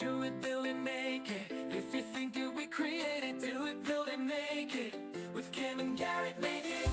Do it, build it, make it. If you think it, we create it. Do it, build it, make it. With Kim and Garrett, make it.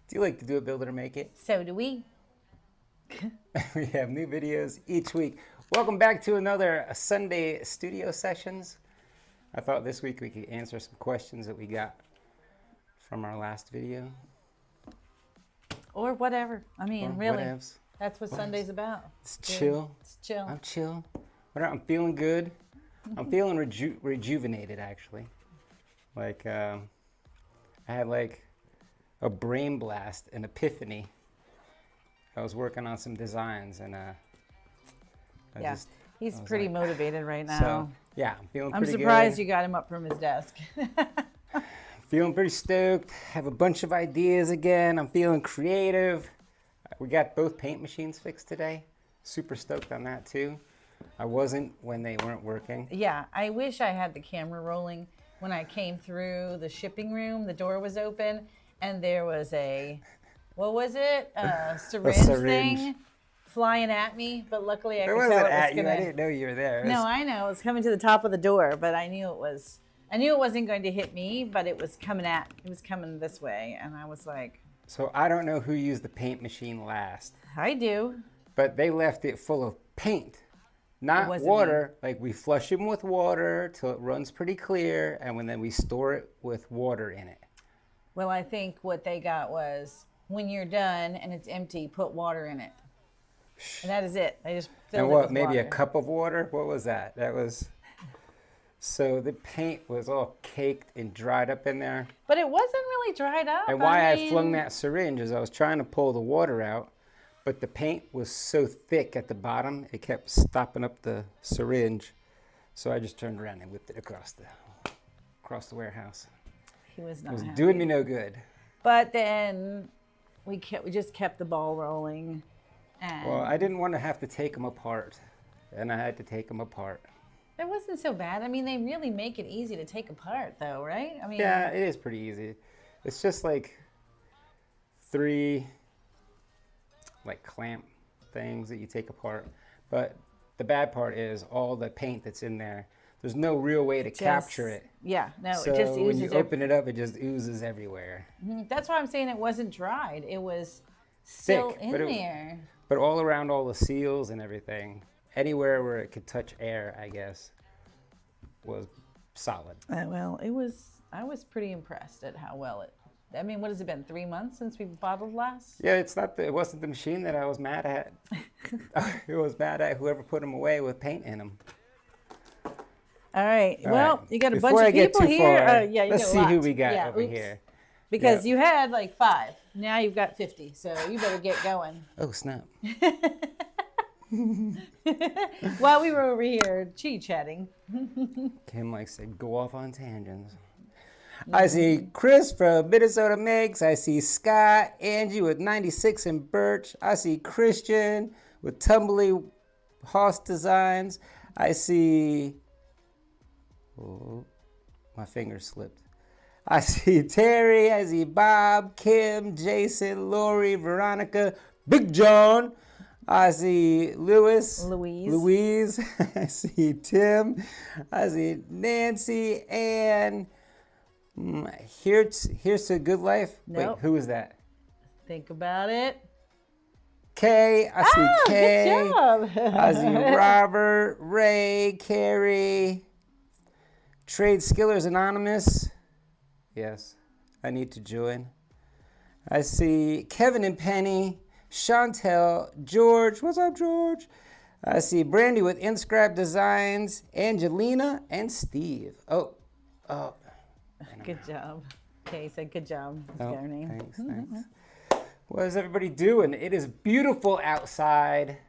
Do you like to do it, build it, or make it? So do we. We have new videos each week. Welcome back to another Sunday studio sessions. I thought this week we could answer some questions that we got from our last video. Or whatever. I mean, Or really. whatevs. That's what Sunday's about. It's chill. It's chill. I'm chill. I'm feeling good. I'm feeling rejuvenated, actually. Like, I had like a brain blast, an epiphany. I was working on some designs and He's pretty motivated right now. So, yeah, I'm feeling I'm pretty surprised good. you got him up from his desk. Feeling pretty stoked. Have a bunch of ideas again. I'm feeling creative. We got both paint machines fixed today. Super stoked on that too. I wasn't when they weren't working. Yeah, I wish I had the camera rolling. When I came through the shipping room, the door was open and there was a, what was it? A syringe thing flying at me, but luckily I could tell it was at you. gonna... I didn't know you were there. No, I know. It was coming to the top of the door, but I knew it wasn't going to hit me, but it was coming this way, and I was like... So I don't know who used the paint machine last. I do. But they left it full of paint, not water. Like we flush them with water till it runs pretty clear, and then we store it with water in it. Well, I think what they got was, when you're done and it's empty, put water in it. And that is it. They just filled it with maybe water. a cup of water? What was that? That was... So the paint was all caked and dried up in there. But it wasn't really dried up. And why I flung that syringe is I was trying to pull the water out, but the paint was so thick at the bottom, it kept stopping up the syringe. So I just turned around and whipped it across the warehouse. He was not It was happy. doing me no good. But then we just kept the ball rolling. And Well, I didn't want to have to take them apart, and I had to take them apart. it wasn't so bad. I mean, they really make it easy to take apart, though, right? I mean, Yeah, it is pretty easy. It's just like 3 like clamp things that you take apart. But the bad part is all the paint that's in there. There's no real way to capture it. Yeah, no, So it just oozes. when you open it up, it just oozes everywhere. That's why I'm saying it wasn't dried. It was still Thick, in there. But all around all the seals and everything, anywhere where it could touch air, I guess, was solid. Well, I was pretty impressed at how well it. I mean, what has it been? 3 months since we bottled last? Yeah, it wasn't the machine that I was mad at. It was mad at whoever put them away with paint in them. All right. All Well, right. you got a Before bunch I of get people too here. far, Yeah, you let's got a see lot. who we got Yeah, over oops. here. Because Yeah. you had like 5. Now you've got 50. So you better get going. Oh, snap. While we were over here chit-chatting. Kim likes to go off on tangents. I see Chris from Minnesota Makes. I see Scott, Angie with 96 and Birch. I see Christian with Tumbly Hoss Designs. I see... Oh, my finger slipped. I see Terry. I see Bob, Kim, Jason, Lori, Veronica, Big John. I see Louise. Louise. I see Tim. I see Nancy. And here's to Good Life. Nope. Wait, who is that? Think about it. Kay. I see Kay. Good job. I see Robert, Ray, Carrie. Trade Skillers Anonymous. Yes, I need to join. I see Kevin and Penny, Chantel, George. What's up, George? I see Brandy with Inscribe Designs, Angelina, and Steve. Oh. Good job. Okay, said good job. Oh, Their name. thanks. What is everybody doing? It is beautiful outside.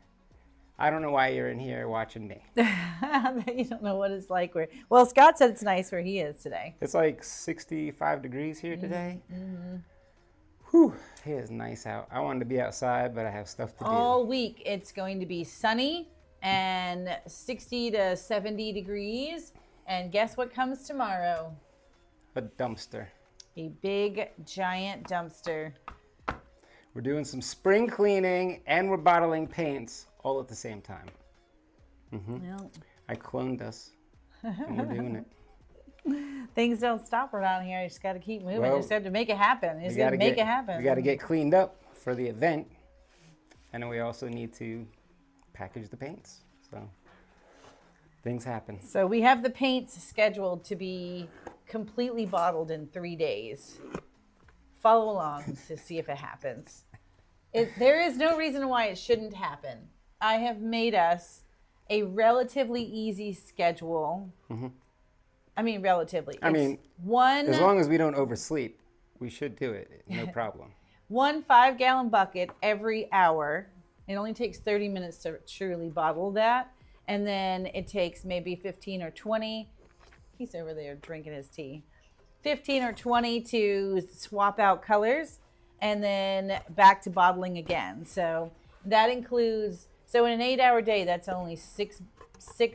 I don't know why you're in here watching me. You don't know what it's like where. Well, Scott said it's nice where he is today. It's like 65 degrees here today. Whew, it is nice out. I wanted to be outside, but I have stuff to do. All week it's going to be sunny and 60 to 70 degrees. And guess what comes tomorrow? A dumpster. A big, giant dumpster. We're doing some spring cleaning and we're bottling paints all at the same time. Well, I cloned us and we're doing it. things don't stop around here. You just got to keep moving. Well, You just have to make it happen. You just We got to make get- it happen. We got to get cleaned up for the event. And then we also need to package the paints. So things happen. So we have the paints scheduled to be completely bottled in 3 days. Follow along to see if it happens. There is no reason why it shouldn't happen. I have made us a relatively easy schedule. I mean, relatively. I mean, one as long as we don't oversleep, we should do it. No problem. 1 5-gallon bucket every hour. It only takes 30 minutes to truly bottle that. And then it takes maybe 15 or 20. He's over there drinking his tea. 15 or 20 to swap out colors and then back to bottling again. So that includes, so in an 8-hour day, that's only six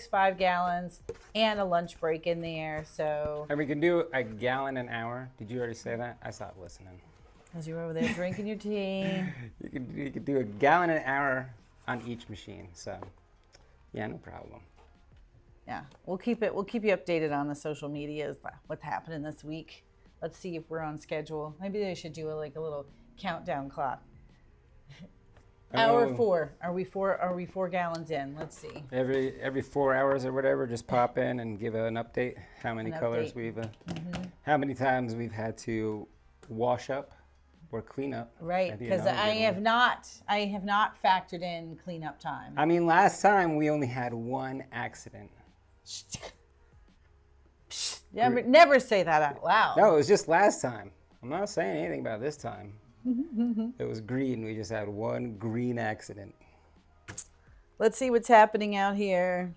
5 gallons and a lunch break in there. So And we can do a gallon an hour. Did you already say that? I stopped listening. as you're over there drinking your tea. You could do a gallon an hour on each machine. So yeah, no problem. Yeah, we'll keep you updated on the social medias, what's happening this week. Let's see if we're on schedule. Maybe they should do a little countdown clock. Hour 4. Are we 4 gallons in? Let's see. Every 4 hours or whatever, just pop in and give an update. How many colors we've, how many times we've had to wash up or clean up. Right, because I have not factored in cleanup time. I mean, last time we only had one accident. Never say that out loud. No, it was just last time. I'm not saying anything about this time. It was green. We just had one green accident. Let's see what's happening out here.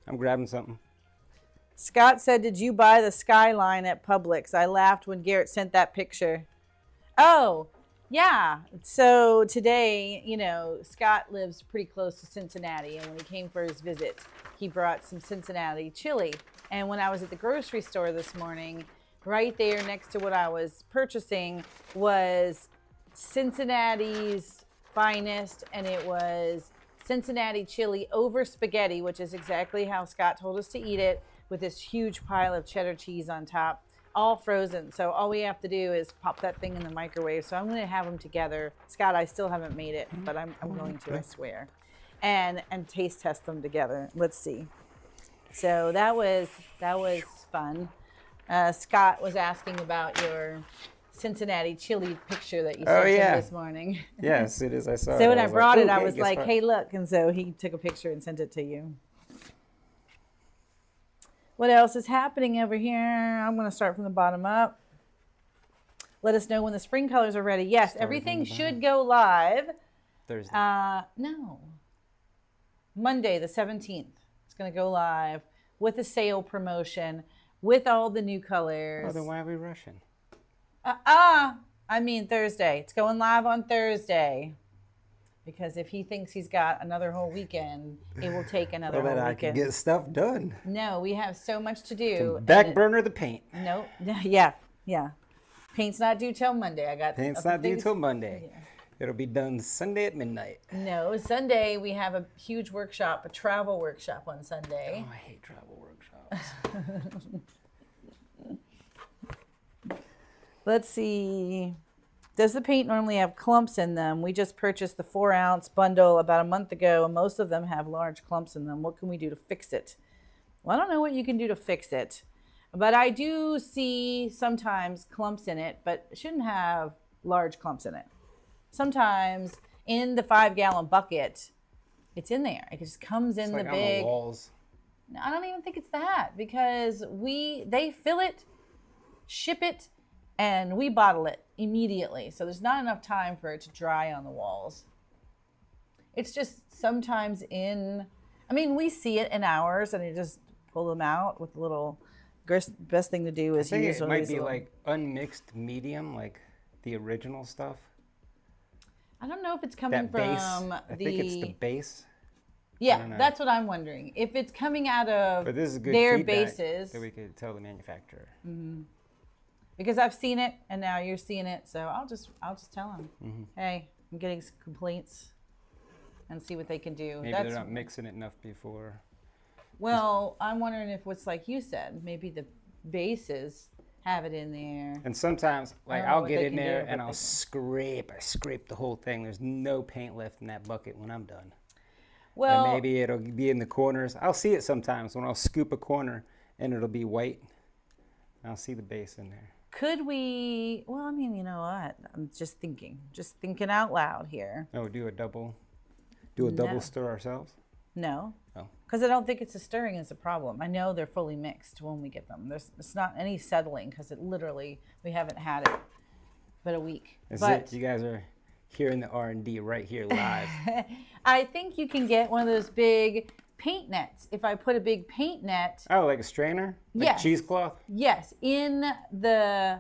I'm grabbing something. Scott said, "Did you buy the Skyline at Publix?" I laughed when Garrett sent that picture. Oh, yeah. So today, Scott lives pretty close to Cincinnati. And when he came for his visit, he brought some Cincinnati chili. And when I was at the grocery store this morning, right there next to what I was purchasing was Cincinnati's finest. And it was Cincinnati chili over spaghetti, which is exactly how Scott told us to eat it, with this huge pile of cheddar cheese on top. All frozen. So all we have to do is pop that thing in the microwave. So I'm going to have them together. Scott, I still haven't made it, but I'm going to, I swear. And taste test them together. Let's see. So that was fun. Scott was asking about your Cincinnati chili picture that you sent him this morning. Yes, it is. I saw it. So when I brought it, I "Ooh, was guess like, what?" hey, look. And so he took a picture and sent it to you. What else is happening over here? I'm going to start from the bottom up. Let us know when the spring colors are ready. Yes, everything should go live. Thursday. No. Monday, the 17th. It's going to go live with a sale promotion, with all the new colors. Oh, then why are we rushing? I mean Thursday. It's going live on Thursday. Because if he thinks he's got another whole weekend, it will take another Well, whole then I weekend. can get stuff done. No, we have so much to do. Back burner the paint. No, yeah. Paint's not due till Monday. Paint's not due till Monday. It'll be done Sunday at midnight. No, Sunday we have a huge workshop, a travel workshop on Sunday. Oh, I hate travel workshops. Let's see. Does the paint normally have clumps in them? We just purchased the 4-ounce bundle about a month ago, and most of them have large clumps in them. What can we do to fix it? Well, I don't know what you can do to fix it, but I do see sometimes clumps in it, but it shouldn't have large clumps in it. Sometimes in the 5-gallon bucket, it's in there. It just comes in It's like the on big. the walls. I don't even think it's that, because they fill it, ship it, and we bottle it immediately. So there's not enough time for it to dry on the walls. It's just sometimes we see it in ours, and you just pull them out with a little. Best thing to do is I think use it might be like unmixed medium, like the original stuff. I don't know if it's coming That base. from I think it's the base. Yeah, that's what I'm wondering. If it's coming out of But this is good their feedback bases. that we could tell the manufacturer. Because I've seen it and now you're seeing it, so I'll just tell them, hey, I'm getting some complaints, and see what they can do. Maybe they're not mixing it enough before. Well, I'm wondering if what's like you said, maybe the bases have it in there. And sometimes, like, don't know I'll what get they in can there do, and but I'll they scrape. I scrape the whole thing. There's no paint left in that bucket when I'm done. Well, And maybe it'll be in the corners. I'll see it sometimes when I'll scoop a corner and it'll be white. I'll see the base in there. could we? Well, I mean, you know what? I'm just thinking out loud here. Oh, do a double stir ourselves? No. Oh. Because I don't think it's the stirring is the problem. I know they're fully mixed when we get them. It's not any settling, because we haven't had it but a week. You guys are hearing the R&D right here live. I think you can get one of those big paint nets. If I put a big paint net, Oh, like a strainer? Like Yes. cheesecloth? yes, in the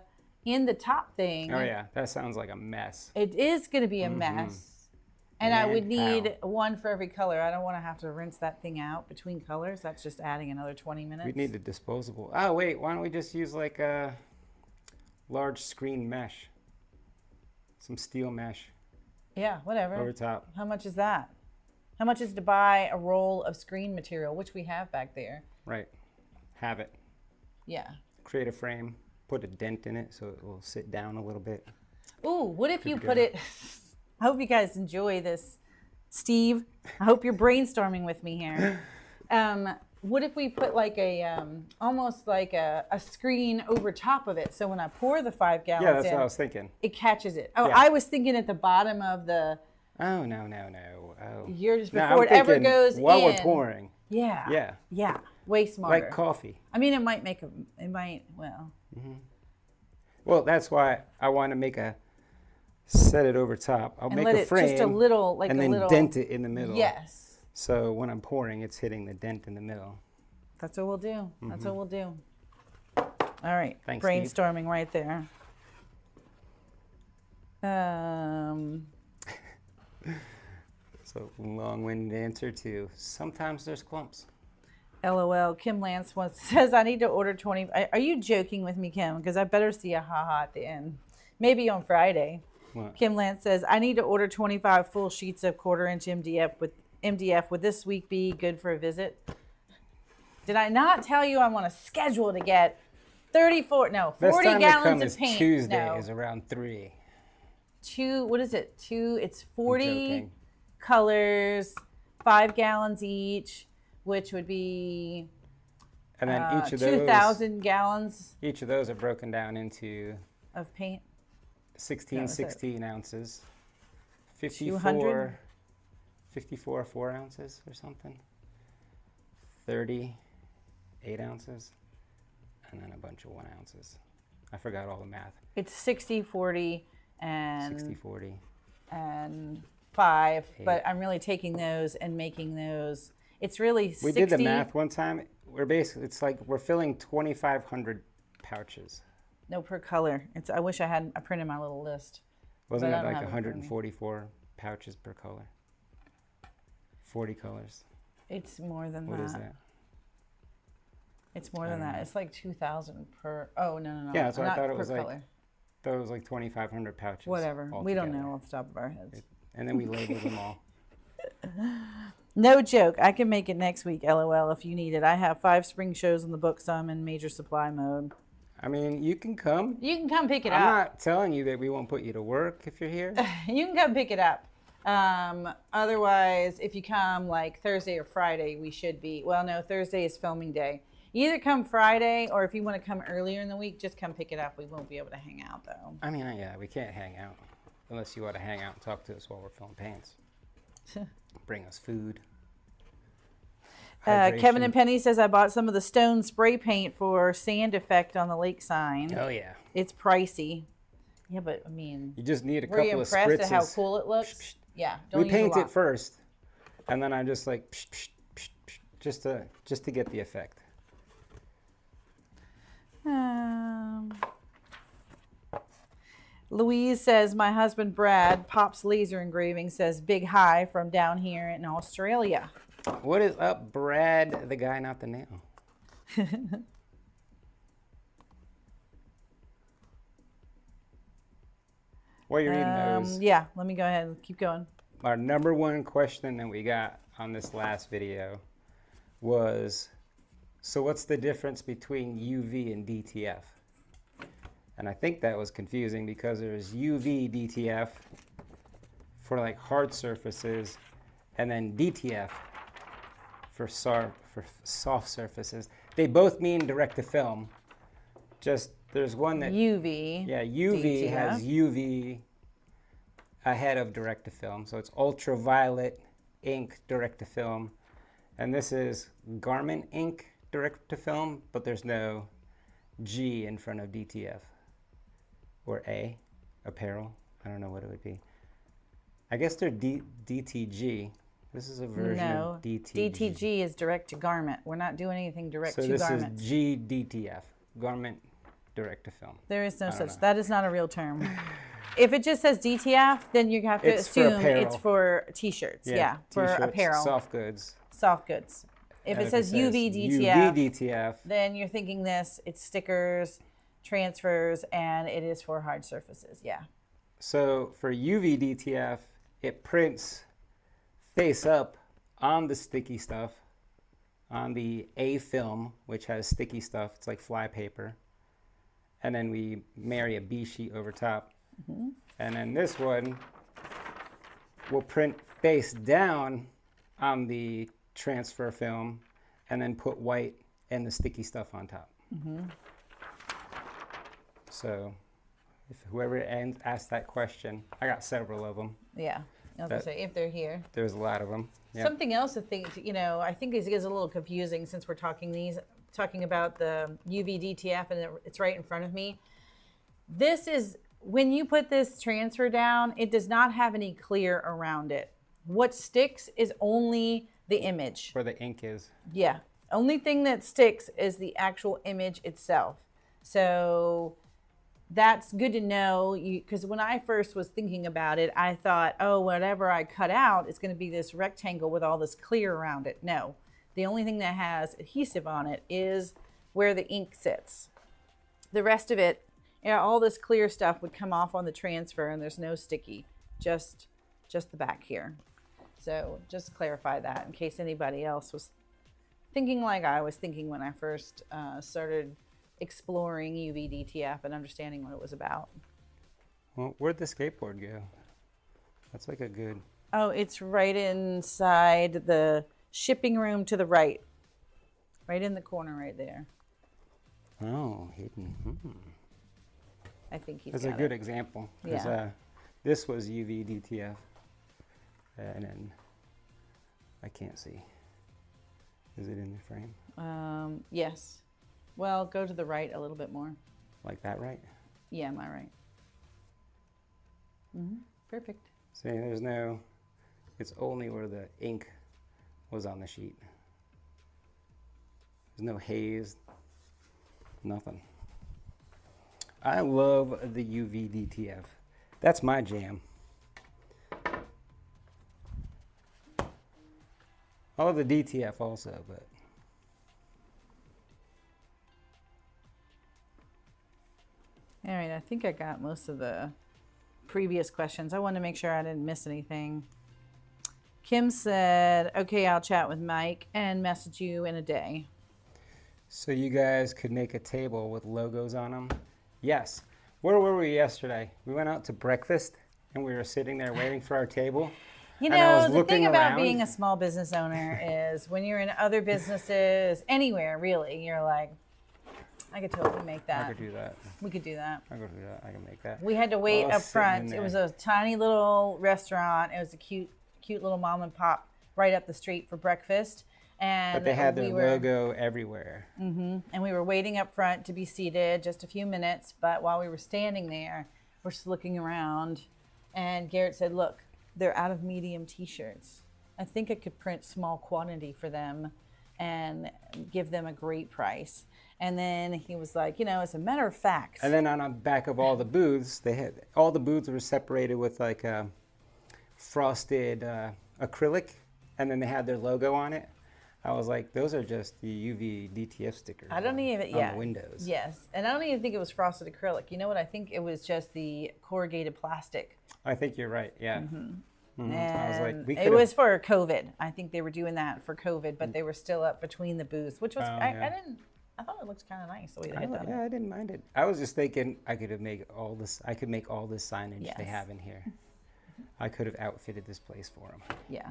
top thing. Oh, yeah. That sounds like a mess. It is going to be a mess. And I would And need one for every color. I don't want to have to rinse that thing out between colors. That's just adding another 20 minutes. We need a disposable. Oh, wait. Why don't we just use like a large screen mesh? Some steel mesh Yeah, whatever. over top. How much is that? How much is to buy a roll of screen material, which we have back there? Right. Have it. Yeah. Create a frame. Put a dent in it so it will sit down a little bit. Ooh, what if you go. put it? I hope you guys enjoy this, Steve. I hope you're brainstorming with me here. What if we put like almost like a screen over top of it, so when I pour the 5 gallons Yeah, that's in, what I was thinking. it catches it. Oh, Yeah. I was thinking at the bottom of the. Oh, no. Oh. You're just No, I'm before it ever thinking goes while in. we're pouring. Yeah. Yeah. Yeah. Way smarter. Like coffee. I mean, it might. Well. Well, that's why I want to set it over top. I'll And make let a it frame just a little, like and a then little. dent it in the middle. Yes. So when I'm pouring, it's hitting the dent in the middle. That's what we'll do. That's what we'll do. All right. Thanks, Steve. Brainstorming right there. So long-winded answer to sometimes there's clumps. LOL. Kim Lance says I need to order 20. Are you joking with me, Kim? Because I better see a haha at the end. Maybe on Friday. What? Kim Lance says I need to order 25 full sheets of 1/4-inch MDF. Would this week be good for a visit? Did I not tell you I want to schedule to get 40 Best time to gallons come of is paint? Tuesday No. is around 3. What is it? It's 40 joking. colors, 5 gallons each, which would be And then each of those 2,000 gallons each of those are broken down into of paint. 16 ounces. 200? 54 4 ounces or something. 30 8 ounces. And then a bunch of 1 ounces. I forgot all the math. It's 60, 40, and 60 40. and 5. Eight. But I'm really taking those and making those. It's really 60. We did the math one time. It's like we're filling 2,500 pouches. No, per color. I wish I printed my little list. Wasn't But it I don't like have it in front of me. 144 pouches per color? 40 colors. It's more than What that. is that? It's more than that. It's like 2,000 per. Oh no. Yeah, that's what I not thought it per was like. color. thought it was like 2,500 pouches. Whatever. We don't altogether. know off the top of our heads. And then we labeled them all. No joke. I can make it next week, LOL, if you need it. I have 5 spring shows in the book, so I'm in major supply mode. I mean, you can come. You can come pick it I'm up. not telling you that we won't put you to work if you're here. You can come pick it up. Otherwise, if you come like Thursday or Friday, we should be. Well, no, Thursday is filming day. Either come Friday, or if you want to come earlier in the week, just come pick it up. We won't be able to hang out, though. I mean, yeah, we can't hang out unless you want to hang out and talk to us while we're filming pants. Bring us food. Kevin and Hydration. Penny says, I bought some of the stone spray paint for sand effect on the lake sign. Oh, yeah. It's pricey. Yeah, but I mean, You just need a were you couple of impressed spritzes. at how cool it looks? Yeah. Don't We use a paint lot. it first, and then I just like psh, psh, psh, psh, just to get the effect. Louise says, my husband Brad, Pop's Laser Engraving, says, big hi from down here in Australia. What is up, Brad? The guy, not the nail. While you're eating those, Yeah, let me go ahead and keep going. our number one question that we got on this last video was, so what's the difference between UV and DTF? And I think that was confusing because there's UV DTF for like hard surfaces, and then DTF for soft surfaces. They both mean direct to film. Just there's one that UV. yeah, UV DTF. has UV ahead of direct to film. So it's ultraviolet ink direct to film. And this is garment ink direct to film, but there's no G in front of DTF. Or A, apparel. I don't know what it would be. I guess they're DTG. This is a version No, of DTG. DTG is direct to garment. We're not doing anything direct So to this garments. is GDTF, garment direct to film. There is no such. know. That is not a real term. If it just says DTF, then you have to It's for assume apparel. it's for t-shirts. Yeah, for t-shirts, apparel, soft goods. soft goods. If And it says UV DTF, UV DTF, then you're thinking this. It's stickers, transfers, and it is for hard surfaces. Yeah. so for UV DTF, it prints face up on the sticky stuff, on the A film, which has sticky stuff. It's like fly paper. And then we marry a B sheet over top. Mm-hmm. And then this one will print face down on the transfer film and then put white and the sticky stuff on top. Mm-hmm. So if whoever asked that question, I got several of them. Yeah. I was gonna say if they're here. There's a lot of them. Yep. Something else to think, I think is a little confusing since we're talking about the UV DTF and it's right in front of me. This is, when you put this transfer down, it does not have any clear around it. What sticks is only the image. Where the ink is. Yeah. Only thing that sticks is the actual image itself. So that's good to know, because when I first was thinking about it, I thought, oh, whatever I cut out is going to be this rectangle with all this clear around it. No, the only thing that has adhesive on it is where the ink sits. The rest of it, all this clear stuff would come off on the transfer, and there's no sticky, just the back here. So just clarify that in case anybody else was thinking like I was thinking when I first started exploring UV DTF and understanding what it was about. Well, where'd the skateboard go? That's like a good... Oh, it's right inside the shipping room to the right. Right in the corner right there. Oh, hidden. I think he's That's got a good it. example. 'Cause, Yeah. this was UV DTF. And then I can't see. Is it in the frame? Yes. Well, go to the right a little bit more. Like that, right? Yeah, am I right? Perfect. See, there's no... It's only where the ink was on the sheet. There's no haze. Nothing. I love the UV DTF. That's my jam. I love the DTF also, but... All right, I think I got most of the previous questions. I want to make sure I didn't miss anything. Kim said, okay, I'll chat with Mike and message you in a day. So you guys could make a table with logos on them? Yes. Where were we yesterday? We went out to breakfast and we were sitting there waiting for our table. You And I was know, the looking thing about around. being a small business owner is when you're in other businesses, anywhere really, you're like, I could totally make that. I could do that. We could do that. I could do that. I can make that. We had to wait I was up sitting in front. It there. was a tiny little restaurant. It was a cute little mom and pop right up the street for breakfast. And But they had their we were, logo everywhere. and we were waiting up front to be seated just a few minutes. But while we were standing there, we're just looking around. And Garrett said, look, they're out of medium t-shirts. I think I could print small quantity for them and give them a great price. And then he was like, you know, as a matter of fact. And then on the back of all the booths, they had all the booths were separated with like a frosted acrylic, and then they had their logo on it. I was like, those are just the UV DTF stickers. I don't even, on yeah. the windows. Yes. And I don't even think it was frosted acrylic. You know what? I think it was just the corrugated plastic. I think you're right. Yeah. And I was like, we it could've- was for COVID. I think they were doing that for COVID, but they were still up between the booths, which was, yeah. I thought it looked kind of nice the way they I, had done yeah, it. I didn't mind it. I was just thinking I could have made all this. I could make all this signage they Yes. have in here. I could have outfitted this place for them. Yeah.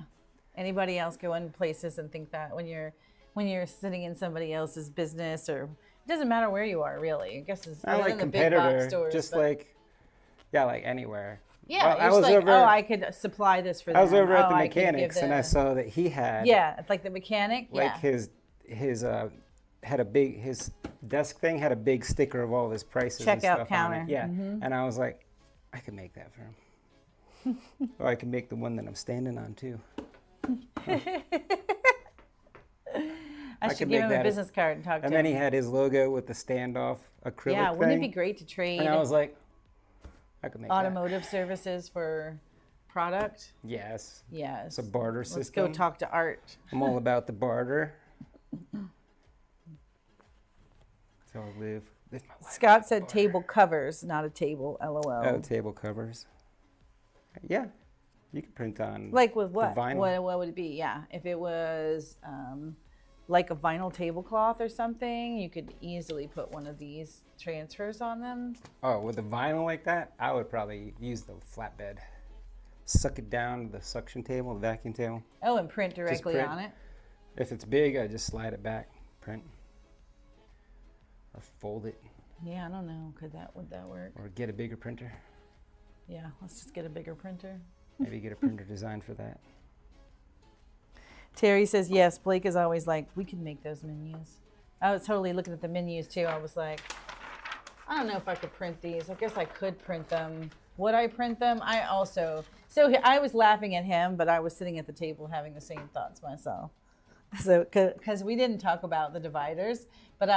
Anybody else go in places and think that when you're sitting in somebody else's business, or it doesn't matter where you are really. I guess it's Not other like than the big box competitor, stores, just but- like, yeah, like anywhere. yeah, Well, you're just like, oh, I could supply this for them. I was over at Oh, the I could give mechanics and I them- saw that he had Yeah, it's like the mechanic. like Yeah. his had a big his desk thing had a big sticker of all his prices and Checkout stuff counter. on it. Yeah, and I was like, I could make that for him. Or I could make the one that I'm standing on too. I could should give make him that a as- business card and talk to And him. then he had his logo with the standoff acrylic Yeah, thing. wouldn't it be great to trade And I was like, I could make automotive services for product? that. Yes, Yes. it's a barter Let's system. go talk to Art. I'm all about the barter. So I live my life. Scott said table covers, not a table. LOL. Oh, table covers. Yeah, you can print on. Like with what? vinyl. What would it be? Yeah, if it was like a vinyl tablecloth or something, you could easily put one of these transfers on them. Oh, with a vinyl like that, I would probably use the flatbed. Suck it down to the suction table, the vacuum table. Oh, and print directly print. on it. If it's big, I just slide it back, print, or fold it, Yeah, I don't know. Would that work? or get a bigger printer. Yeah, let's just get a bigger printer. Maybe get a printer designed for that. Terry says, yes, Blake is always like, we can make those menus. I was totally looking at the menus too. I was like, I don't know if I could print these. I guess I could print them. Would I print them? I was laughing at him, but I was sitting at the table having the same thoughts myself. So, because we didn't talk about the dividers, but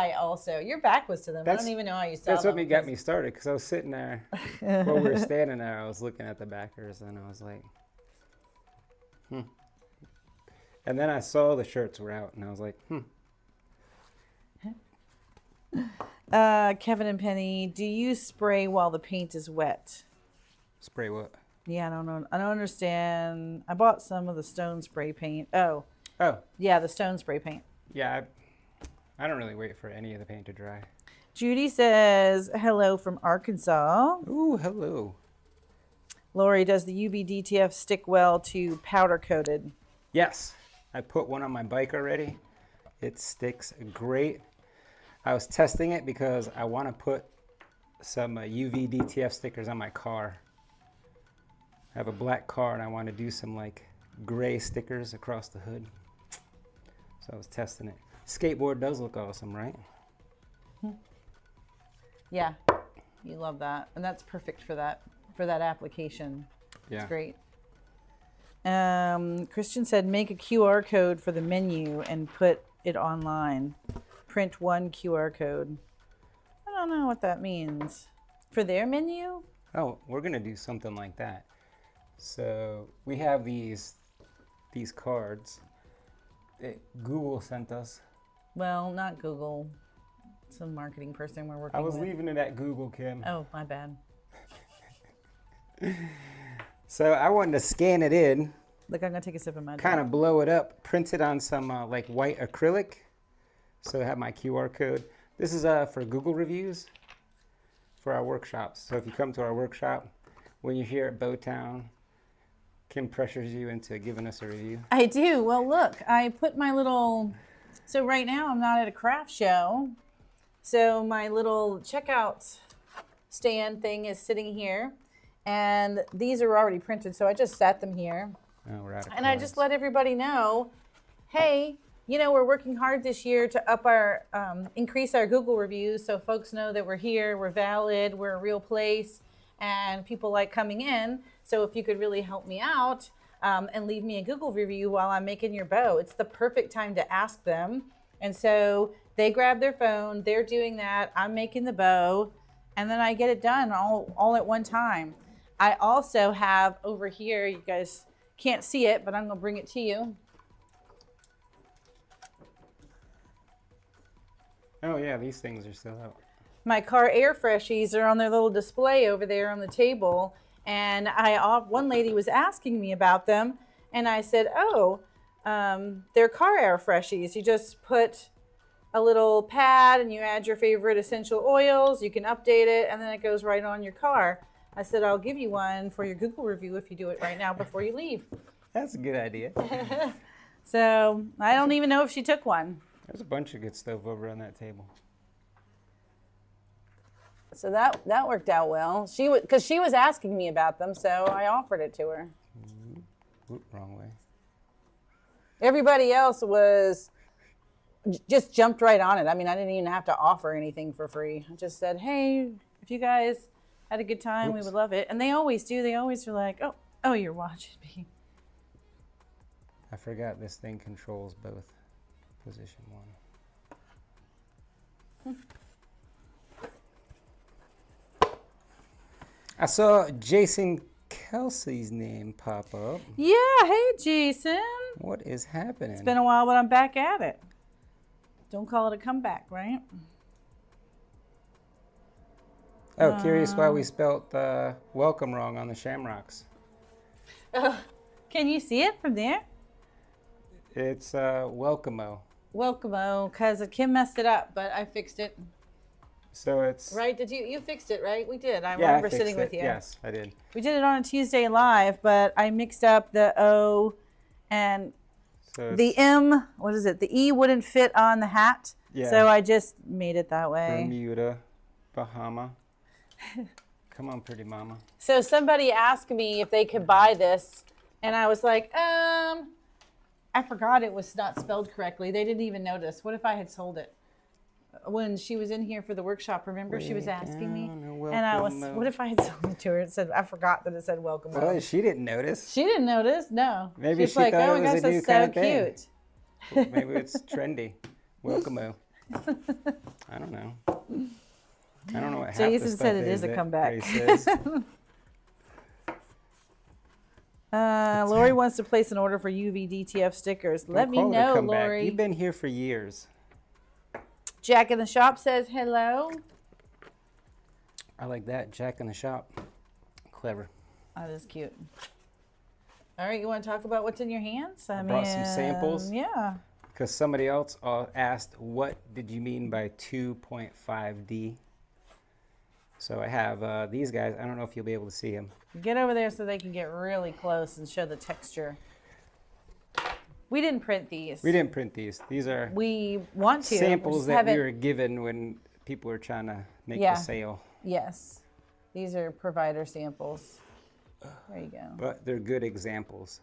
your back was to them. I don't even know how you saw That's them. what got me started, because I was sitting there, while we were standing there, I was looking at the backers, and I was like, And then I saw the shirts were out, and I was like, Kevin and Penny, do you spray while the paint is wet? Spray what? Yeah, I don't know. I don't understand. I bought some of the stone spray paint. Oh, Oh, yeah, the stone spray paint. yeah, I don't really wait for any of the paint to dry. Judy says, hello from Arkansas. Ooh, hello. Lori, does the UV DTF stick well to powder coated? Yes, I put one on my bike already. It sticks great. I was testing it because I want to put some UV DTF stickers on my car. I have a black car and I want to do some like gray stickers across the hood. So I was testing it. Skateboard does look awesome, right? Yeah, you love that. And that's perfect for that application. Yeah. It's great. Christian said, make a QR code for the menu and put it online. Print one QR code. I don't know what that means. For their menu? Oh, we're gonna do something like that. So we have these cards that Google sent us. Well, not Google. Some marketing person we're working I was with. leaving it at Google, Kim. Oh, my bad. So I wanted to scan it in, Look, I'm gonna take a sip of my kind of blow it up, print it on some like white acrylic. So I have my QR code. This is for Google reviews for our workshops. So if you come to our workshop, when you're here at Bowtown, Kim pressures you into giving us a review. I do. Well, look, I put my little. So right now I'm not at a craft show. So my little checkout stand thing is sitting here, and these are already printed. So I just set them here, Oh, we're out of and I just let everybody know, hey, you know, we're working hard this year to up our, increase our Google reviews, so folks know that we're here, we're valid, we're a real place, and people like coming in. So if you could really help me out and leave me a Google review while I'm making your bow, it's the perfect time to ask them. And so they grab their phone, they're doing that, I'm making the bow, and then I get it done all at one time. I also have over here, you guys can't see it, but I'm gonna bring it to you. Oh yeah, these things are still out. My car air freshies are on their little display over there on the table. And one lady was asking me about them, and I said, oh, they're car air freshies. You just put a little pad and you add your favorite essential oils, you can update it, and then it goes right on your car. I said, I'll give you one for your Google review if you do it right now before you leave. That's a good idea. So I don't even know if she took one. There's a bunch of good stuff over on that table. So that worked out well. Because she was asking me about them, so I offered it to her. Oop, wrong way. Everybody else just jumped right on it. I mean, I didn't even have to offer anything for free. I just said, hey, if you guys had a good time, we would love it. And they always do. They always are like, oh, you're watching me. I forgot this thing controls both. Position one. I saw Jason Kelsey's name pop up. Yeah, hey, Jason. What is happening? It's been a while, but I'm back at it. Don't call it a comeback, right? Oh, curious why we spelt welcome wrong on the shamrocks. Can you see it from there? It's welcome-o. Welcome-o, because Kim messed it up, but I fixed it. So it's... Right? Did you fixed it, right? We did. I Yeah, remember I fixed sitting it. with you. Yes, I did. We did it on a Tuesday live, but I mixed up the O and So the it's M. What is it? The E wouldn't fit on the hat. Yeah. So I just made it that way. Bermuda, Bahama. Come on, pretty mama. So somebody asked me if they could buy this, and I was like, I forgot it was not spelled correctly. They didn't even notice. What if I had sold it? When she was in here for the workshop, remember she was asking me, and I was, what if I had sold it to her? It said, I forgot that it said welcome. Well, she didn't notice. She didn't notice. No. Maybe She's she like, thought oh it my was gosh, a new that's kind so of thing. cute. Maybe it's trendy. Welcome-o. I don't know. I don't know what half the Jason stuff said it is a that comeback. Grace says. Lori wants to place an order for UV DTF stickers. Let me Don't call it a know, comeback. Lori. You've been here for years. Jack in the shop says hello. I like that. Jack in the shop. Clever. That is cute. All right, you want to talk about what's in your hands? I brought some samples. Yeah. Because somebody else asked, what did you mean by 2.5D? So I have these guys. I don't know if you'll be able to see them. Get over there so they can get really close and show the texture. We didn't print these. We didn't print these. These are We want to. samples just that we haven't- were given when people were trying to make Yeah. the sale. Yes. These are provider samples. There you go. But they're good examples.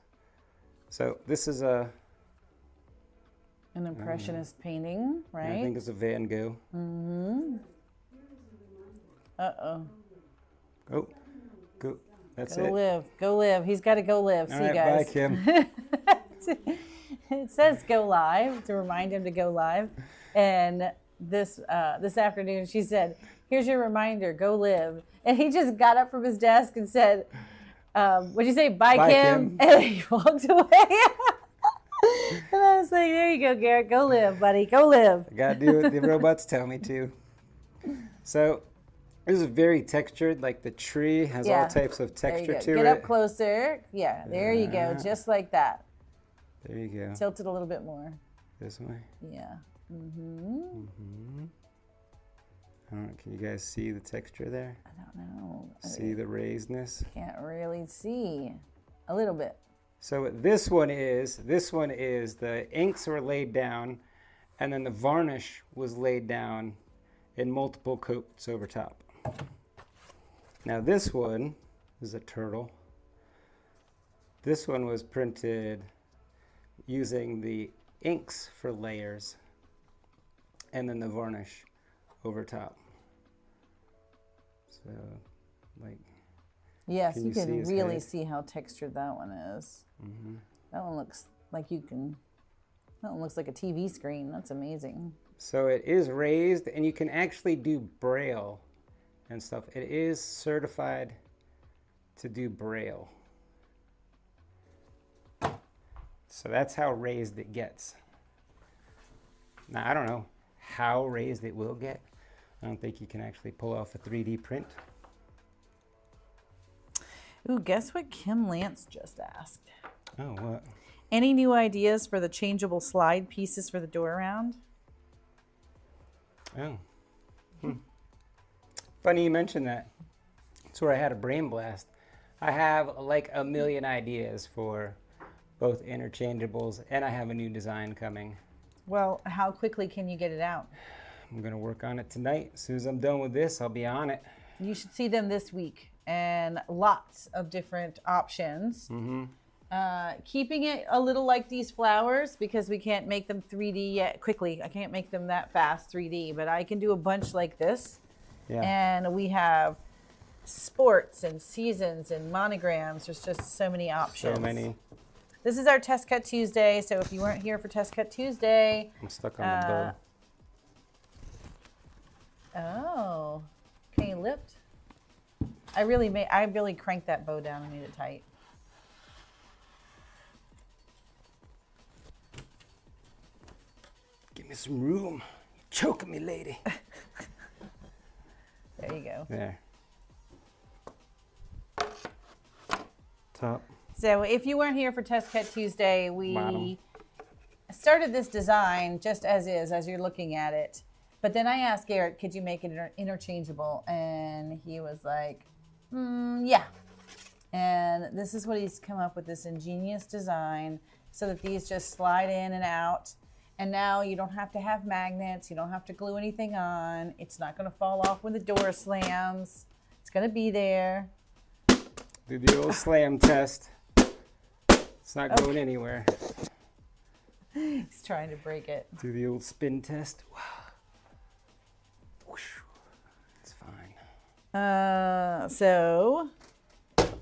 So this is An impressionist painting, right? I think it's a Van Gogh. Uh-oh. Oh, go. That's Go it. live. Go live. He's got to go live. All See you right, guys. bye, Kim. It says go live to remind him to go live. And this afternoon she said, here's your reminder, go live. And he just got up from his desk and said, what'd you say? Bye, Bye, Kim. Kim. And he walked away. And I was like, there you go, Garrett. Go live, buddy. Go live. I gotta do what the robots tell me to. So this is very textured, like the tree has all types of There you texture go. to Get it. up closer. Yeah, there you go. Yeah. Just like that. There you go. Tilt it a little bit more. This way. Yeah. I don't know, can you guys see the texture there? I don't know. See the raisedness? Can't really see. A little bit. So what this one is the inks were laid down and then the varnish was laid down in multiple coats over top. Now this one is a turtle. This one was printed using the inks for layers and then the varnish over top. So, like, Yes, can you you see can his really head? see how textured that one is. That one looks like that one looks like a TV screen. That's amazing. so it is raised and you can actually do braille and stuff. It is certified to do braille. So that's how raised it gets. Now, I don't know how raised it will get. I don't think you can actually pull off a 3D print. Ooh, guess what Kim Lance just asked? Oh, what? Any new ideas for the changeable slide pieces for the door round? Oh. Funny you mentioned that. That's where I had a brain blast. I have like a million ideas for both interchangeables, and I have a new design coming. Well, how quickly can you get it out? I'm gonna work on it tonight. As soon as I'm done with this, I'll be on it. You should see them this week, and lots of different options. Keeping it a little like these flowers because we can't make them 3D yet quickly. I can't make them that fast 3D, but I can do a bunch like this. Yeah. And we have sports and seasons and monograms. There's just so many options. So many. This is our Test Cut Tuesday, so if you weren't here for Test Cut Tuesday, I'm stuck on the bow. oh, can you lift? I really cranked that bow down and made it tight. Give me some room. You're choking me, lady. There you go. There. Top. So if you weren't here for Test Cut Tuesday, we Bottom. started this design just as is, as you're looking at it. But then I asked Garrett, could you make it interchangeable? And he was like, yeah. And this is what he's come up with, this ingenious design so that these just slide in and out. And now you don't have to have magnets. You don't have to glue anything on. It's not going to fall off when the door slams. It's going to be there. Do the old slam test. It's not going anywhere. He's trying to break it. Do the old spin test. Wow. Whoosh. It's fine. So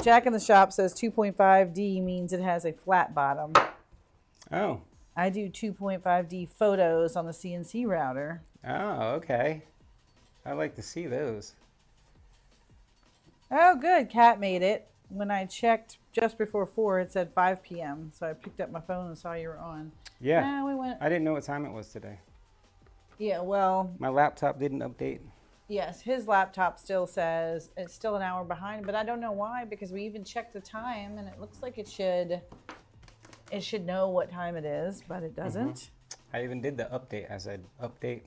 Jack in the Shop says 2.5D means it has a flat bottom. Oh. I do 2.5D photos on the CNC router. Oh, okay. I'd like to see those. Oh, good. Kat made it. When I checked just before 4, it said 5 p.m. So I picked up my phone and saw you were on. Yeah. We went. I didn't know what time it was today. Yeah, well, My laptop didn't update. yes, his laptop still says it's still an hour behind, but I don't know why because we even checked the time and it looks like it should know what time it is, but it doesn't. I even did the update. I said update.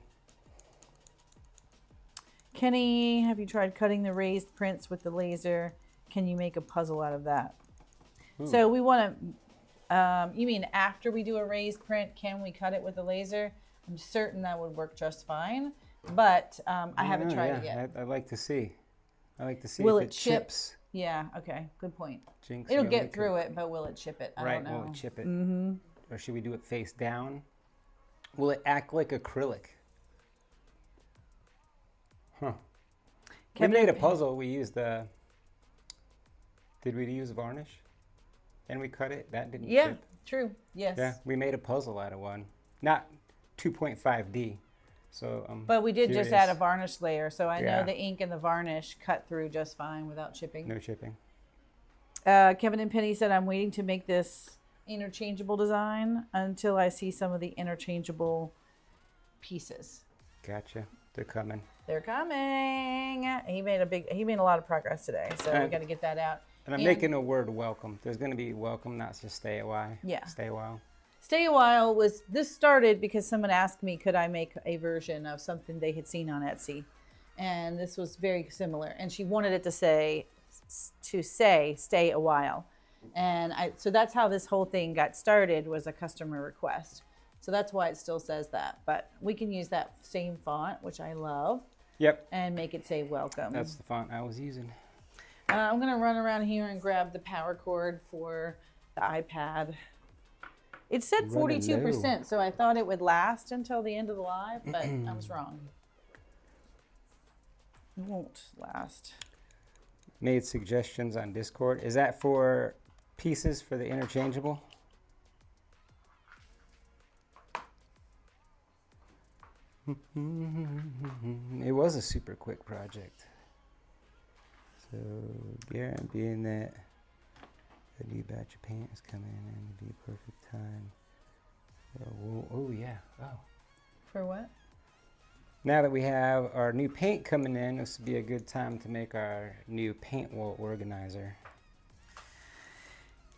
Kenny, have you tried cutting the raised prints with the laser? Can you make a puzzle out of that? So we want to, you mean after we do a raised print, can we cut it with a laser? I'm certain that would work just fine, but I haven't tried it yet. I'd like to see. I like to see Will if it it chip? chips. Yeah, okay, good point. Jinx, It'll you get make through it, but will it chip it? I Right, don't know. will it chip it? Or should we do it face down? Will it act like acrylic? Huh. Kevin- We made a puzzle. We used the. Did we use varnish? And we cut it. That didn't Yeah, chip. true. Yes. Yeah, we made a puzzle out of one. Not 2.5D. So But we did just add a curious. varnish layer, so I Yeah. know the ink and the varnish cut through just fine without chipping. No chipping. Kevin and Penny said, I'm waiting to make this interchangeable design until I see some of the interchangeable pieces. Gotcha. They're coming. They're coming. He made a lot of progress today, so we got to get that out. And I'm making a word welcome. There's going to be welcome, not just stay a while. Yeah. Stay a while. Stay a while this started because someone asked me, could I make a version of something they had seen on Etsy? And this was very similar. And she wanted it to say, stay a while. And so that's how this whole thing got started, was a customer request. So that's why it still says that. But we can use that same font, which I love. Yep. And make it say welcome. That's the font I was using. I'm going to run around here and grab the power cord for the iPad. It said 42%, so I thought it would last until the end of the live, but I was wrong. It won't last. Made suggestions on Discord. Is that for pieces for the interchangeable? It was a super quick project. So, guarantee that the new batch of paint is coming in and it'll be a perfect time. Oh, yeah. Oh. For what? Now that we have our new paint coming in, this would be a good time to make our new paint wall organizer.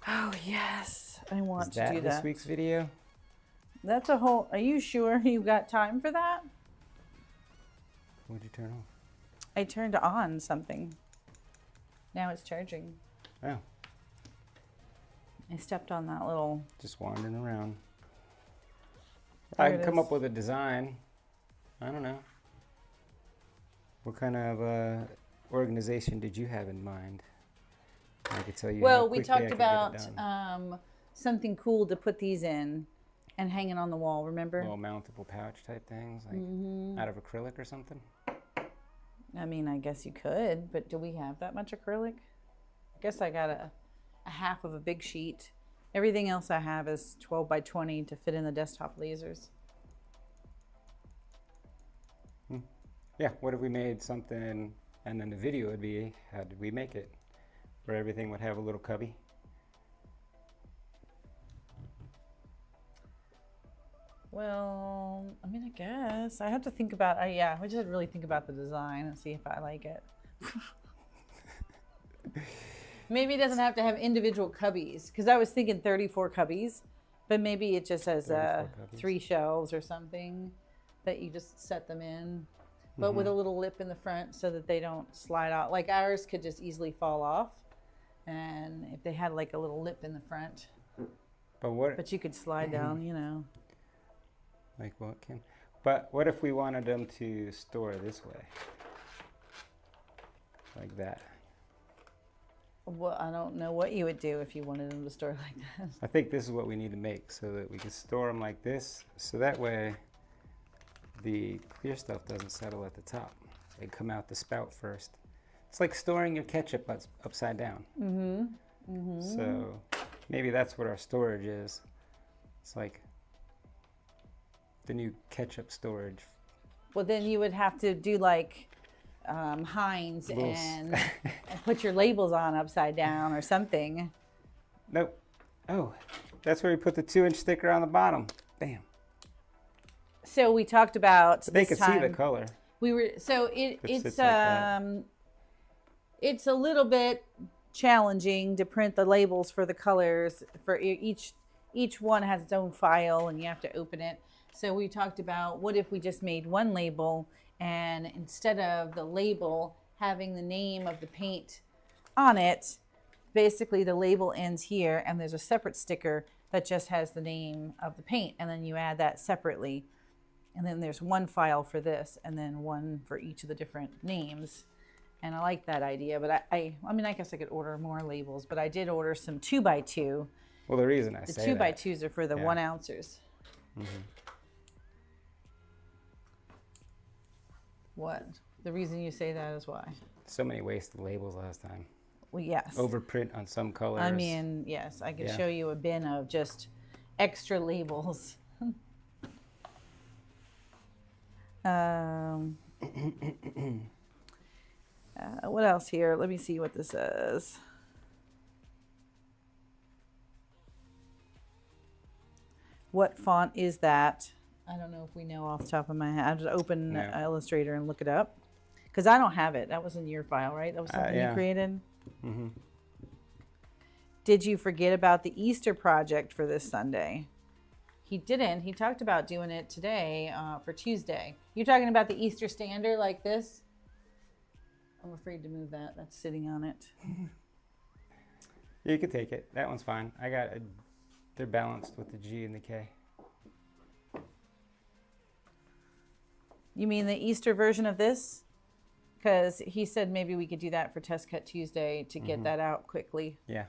Oh, yes. I want Is to that do this that. week's video? That's a whole... Are you sure you got time for that? What'd you turn off? I turned on something. Now it's charging. Oh, I stepped on that little... just wandering around. There I can it come is. up with a design. I don't know. What kind of organization did you have in mind? I could tell you. Well, we quickly I talked could get it about done. something cool to put these in and hang it on the wall, remember? Little mountable pouch type things, like Mm-hmm. out of acrylic or something. I mean, I guess you could, but do we have that much acrylic? I guess I got a half of a big sheet. Everything else I have is 12 by 20 to fit in the desktop lasers. Yeah, what if we made something and then the video would be, how did we make it? Where everything would have a little cubby. Well, I mean, I guess. I have to think about, I just really think about the design and see if I like it. Maybe it doesn't have to have individual cubbies, because I was thinking 34 cubbies, but maybe it just has 34 cubbies. 3 shelves or something that you just set them in, but with a little lip in the front so that they don't slide out. Like ours could just easily fall off, and if they had like a little lip in the front, but you could slide down, you know. Like what, Kim? But what if we wanted them to store this way? Like that. Well, I don't know what you would do if you wanted them to store like that. I think this is what we need to make so that we can store them like this. So that way the clear stuff doesn't settle at the top. They come out the spout first. It's like storing your ketchup upside down. So maybe that's what our storage is. It's like the new ketchup storage. Well, then you would have to do like Heinz Little and put your labels on upside down or something. Nope. Oh, that's where we put the 2-inch sticker on the bottom. Bam. So we talked about But they this could see the time- color. We were so It it's sits like that. it's a little bit challenging to print the labels for the colors for each one has its own file and you have to open it. So we talked about what if we just made one label, and instead of the label having the name of the paint on it, basically the label ends here and there's a separate sticker that just has the name of the paint, and then you add that separately. And then there's one file for this and then one for each of the different names. And I like that idea, but I mean, I guess I could order more labels, but I did order some 2x2. Well, the reason I The say that. 2x2s are for the Yeah. 1 ounces. What? The reason you say that is why? So many wasted labels last time. Well, yes. Overprint on some colors. I mean, yes, I could Yeah. show you a bin of just extra labels. What else here? Let me see what this says. what font is that? I don't know if we know off the top of my head. I'll just open Illustrator and look it up. Because I don't have it. That was in your file, right? That was something you created? Mm-hmm. Did you forget about the Easter project for this Sunday? He didn't. He talked about doing it today for Tuesday. You're talking about the Easter standard like this? I'm afraid to move that. That's sitting on it. You could take it. That one's fine. They're balanced with the G and the K. You mean the Easter version of this? Because he said maybe we could do that for Test Cut Tuesday to get that out quickly. Yeah.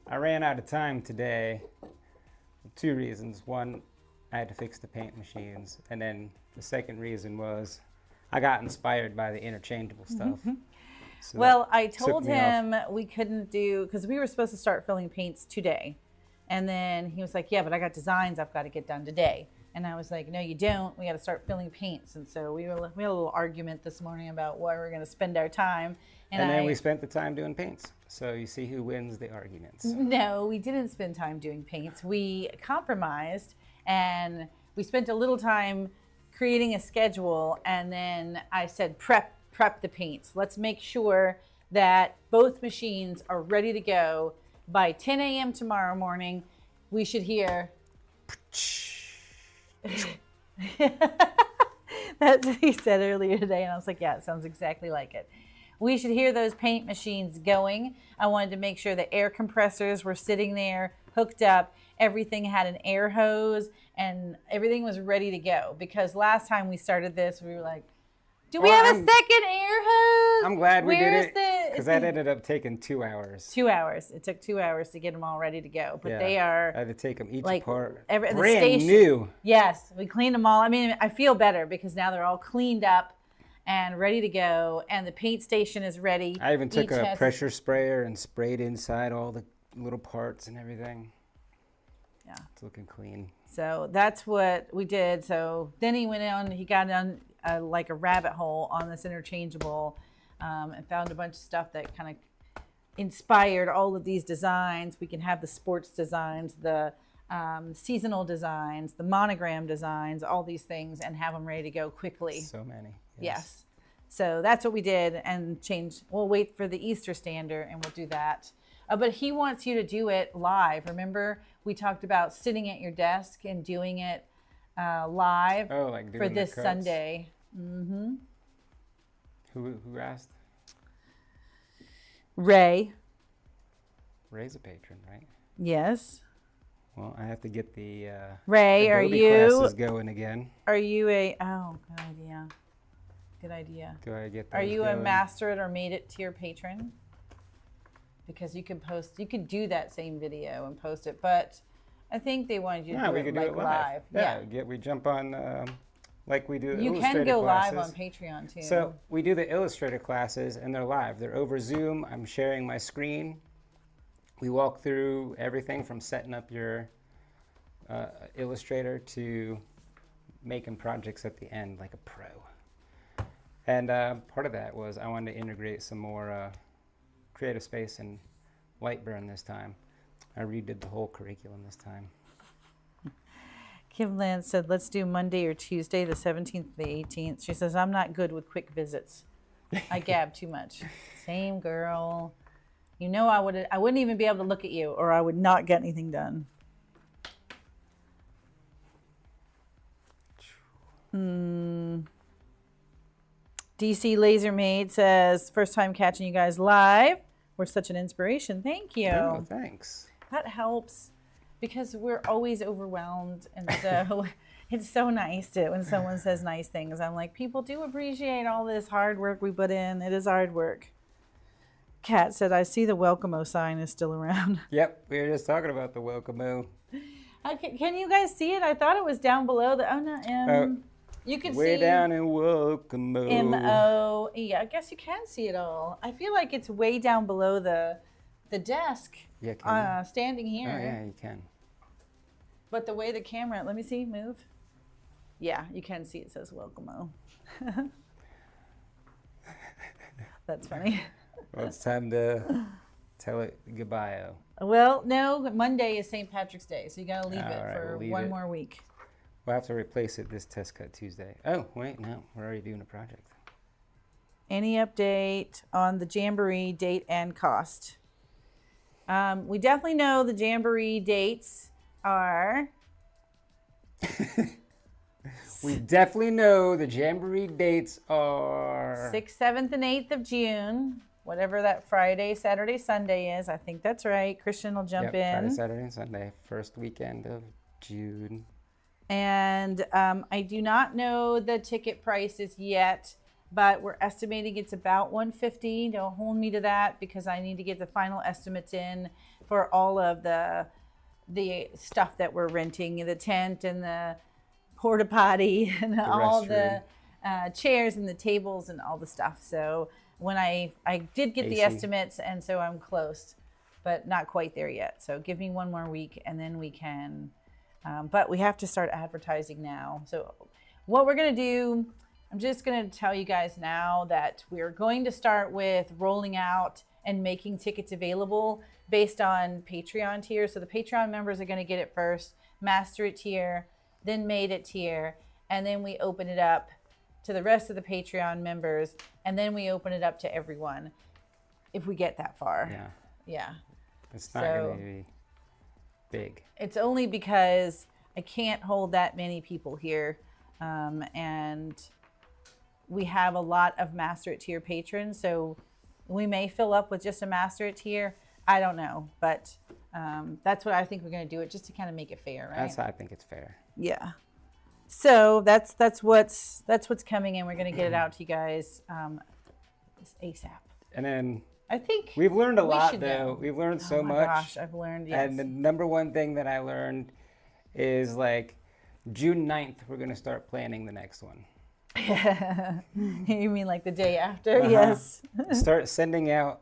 I ran out of time today for 2 reasons. One, I had to fix the paint machines. And then the second reason was I got inspired by the interchangeable stuff. So well, I told him we couldn't do, because we were supposed to start filling paints today. And then he was like, yeah, but I got designs I've got to get done today. And I was like, no, you don't. We got to start filling paints. And so we had a little argument this morning about where we're going to spend our time. And then we spent the time doing paints. So you see who wins the arguments. No, we didn't spend time doing paints. We compromised and we spent a little time creating a schedule. And then I said, prep the paints. Let's make sure that both machines are ready to go by 10 a.m. tomorrow morning. We should hear. That's what he said earlier today, and I was like, yeah, it sounds exactly like it. We should hear those paint machines going. I wanted to make sure the air compressors were sitting there, hooked up. Everything had an air hose, and everything was ready to go. Because last time we started this, we were like, do we have a second air hose? I'm glad we did it, because that ended up taking 2 hours. 2 hours. It took 2 hours to get them all ready to go. But they are. I had to take them each like, apart. Brand new. Yes, we cleaned them all. I mean, I feel better because now they're all cleaned up and ready to go. And the paint station is ready. I even took a pressure sprayer and sprayed inside all the little parts and everything. Yeah. It's looking clean. So that's what we did. So then he went on, he got on like a rabbit hole on this interchangeable and found a bunch of stuff that kind of inspired all of these designs. We can have the sports designs, the seasonal designs, the monogram designs, all these things, and have them ready to go quickly. So many. Yes. So that's what we did, and change. We'll wait for the Easter standard and we'll do that. But he wants you to do it live. Remember, we talked about sitting at your desk and doing it live for this Sunday. Mm-hmm. Who asked? Ray. Ray's a patron, right? Yes. Well, I have to get the Ray. Adobe classes going again. Are you a? Oh, good idea. Good idea. Do I get? Are you a master it or made it to your patron? Because you can post. You can do that same video and post it, but I think they wanted you to do it like live. Yeah. We jump on. Like we do you Illustrator can go classes. live on Patreon too. So we do the Illustrator classes and they're live. They're over Zoom. I'm sharing my screen. We walk through everything from setting up your Illustrator to making projects at the end like a pro. And part of that was I wanted to integrate some more Creative Space and Lightburn this time. I redid the whole curriculum this time. Kim Lance said, let's do Monday or Tuesday, the 17th and the 18th. She says, I'm not good with quick visits. I gab too much. Same girl. You know, I wouldn't even be able to look at you or I would not get anything done. DC Laser Maid says, first time catching you guys live. We're such an inspiration. Thank you. Oh, thanks. That helps. Because we're always overwhelmed, and so it's so nice when someone says nice things. I'm like, people do appreciate all this hard work we put in. It is hard work. Kat said, I see the Welcome-O sign is still around. Yep, we were just talking about the Welcome-O. Can you guys see it? I thought it was down below the, you can see. Way down in Welcome-O. M-O. Yeah, I guess you can see it all. I feel like it's way down below the desk. Yeah, standing here. Oh, yeah, you can. But the way the camera, let me see, move. Yeah, you can see it says Welcome-O. That's funny. Well, it's time to Tell it goodbye. Well, no, Monday is St. Patrick's Day, so you got to leave All it right, for we'll leave one it. more week. We'll have to replace it this test cut Tuesday. Oh, wait, no. We're already doing a project. Any update on the Jamboree date and cost? We definitely know the Jamboree dates are... We definitely know the Jamboree dates are 6th, 7th, and 8th of June. Whatever that Friday, Saturday, Sunday is. I think that's right. Christian will jump in. Friday, Saturday, and Sunday. First weekend of June. And I do not know the ticket prices yet, but we're estimating it's about $150. Don't hold me to that because I need to get the final estimates in for all of the stuff that we're renting, the tent and the porta potty and all the chairs and the tables and all the stuff. So when I did get the AC. estimates, and so I'm close, but not quite there yet. So give me one more week and then we can, but we have to start advertising now. So what we're going to do, I'm just going to tell you guys now that we're going to start with rolling out and making tickets available based on Patreon tiers. So the Patreon members are going to get it first, Master It tier, then Made It tier, and then we open it up to the rest of the Patreon members, and then we open it up to everyone if we get that far. Yeah. Yeah. It's not going to be big. It's only because I can't hold that many people here, and we have a lot of Master It tier patrons, so we may fill up with just a Master It tier. I don't know, but that's what I think we're going to do it just to kind of make it fair, right? That's how I think it's fair. Yeah. So that's what's coming in. We're going to get it out to you guys ASAP. And then I think we've learned a lot, should though. know. We've learned Oh so my much. gosh, I've learned, yes. And the number one thing that I learned is like June 9th, we're going to start planning the next one. You mean like the day after? Yes. Start sending out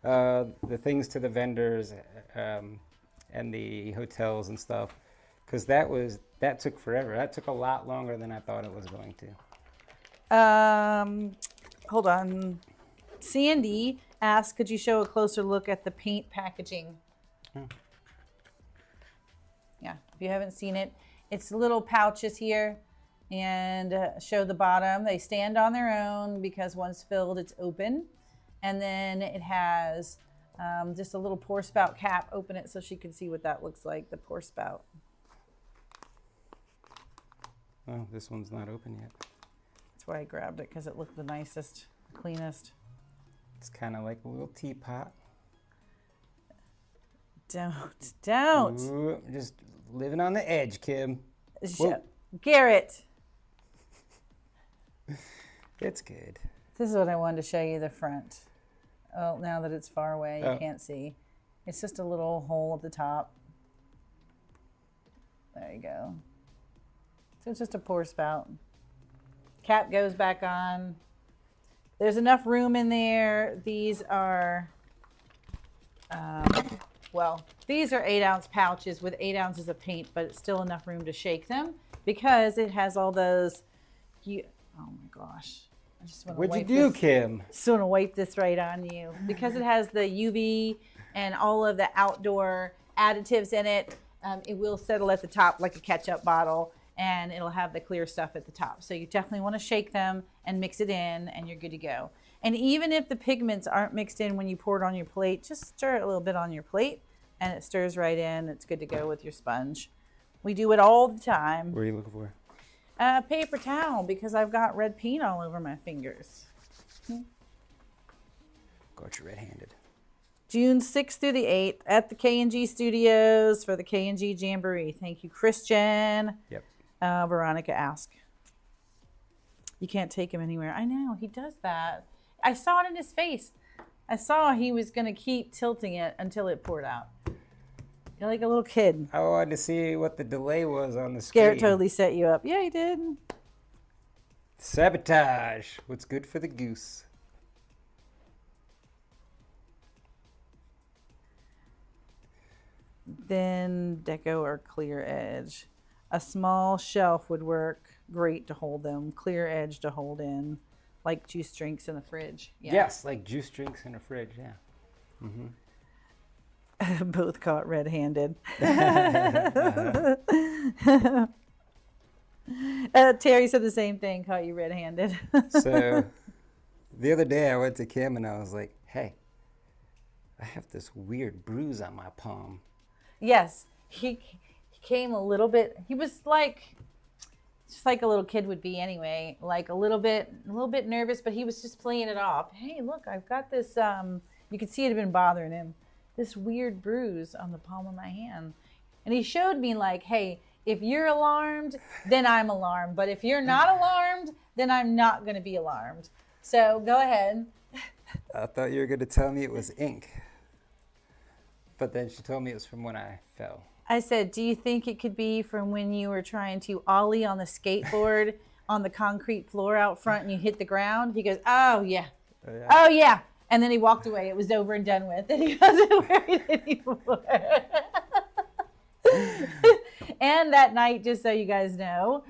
the things to the vendors and the hotels and stuff, because that took forever. That took a lot longer than I thought it was going to. Hold on. Sandy asked, could you show a closer look at the paint packaging? Oh. Yeah, if you haven't seen it, it's little pouches here, and show the bottom. They stand on their own because once filled, it's open. And then it has just a little pour spout cap. Open it so she can see what that looks like, the pour spout. Oh, this one's not open yet. That's why I grabbed it, because it looked the nicest, cleanest. It's kind of like a little teapot. Don't. Ooh, I'm just living on the edge, Kim. Whoa. Garrett. It's good. This is what I wanted to show you, the front. Oh, now that it's far away, you Oh. can't see. It's just a little hole at the top. There you go. So it's just a pour spout. Cap goes back on. There's enough room in there. These are, these are 8-ounce pouches with 8 ounces of paint, but it's still enough room to shake them because it has all those. Oh my gosh. I just want to What'd you do, Kim? Just want to wipe this right on you because it has the UV and all of the outdoor additives in it. It will settle at the top like a ketchup bottle, and it'll have the clear stuff at the top. So you definitely want to shake them and mix it in, and you're good to go. And even if the pigments aren't mixed in when you pour it on your plate, just stir it a little bit on your plate, and it stirs right in. It's good to go with your sponge. We do it all the time. What are you looking for? Paper towel, because I've got red paint all over my fingers. Got you red-handed. June 6th through the 8th at the K&G Studios for the K&G Jamboree. Thank you, Christian. Yep. Veronica asked. You can't take him anywhere. I know, he does that. I saw it in his face. I saw he was going to keep tilting it until it poured out. You're like a little kid. I wanted to see what the delay was on the screen. Garrett totally set you up. Yeah, he did. Sabotage. What's good for the goose? Then deco or clear edge. A small shelf would work great to hold them. Clear edge to hold in, like juice drinks in the fridge. Yeah. Yes, like juice drinks in a fridge, yeah. Both caught red-handed. Terry said the same thing, caught you red-handed. So the other day I went to Kim and I was like, hey, I have this weird bruise on my palm. Yes, he came a little bit, he was like, just like a little kid would be anyway, like a little bit nervous, but he was just playing it off. Hey, look, I've got this, you could see it had been bothering him, this weird bruise on the palm of my hand. And he showed me like, hey, if you're alarmed, then I'm alarmed. But if you're not alarmed, then I'm not going to be alarmed. So go ahead. I thought you were going to tell me it was ink. But then she told me it was from when I fell. I said, do you think it could be from when you were trying to ollie on the skateboard on the concrete floor out front and you hit the ground? He goes, oh, yeah. Oh, yeah. And then he walked away. It was over and done with. And he wasn't worried anymore. And that night, just so you guys know,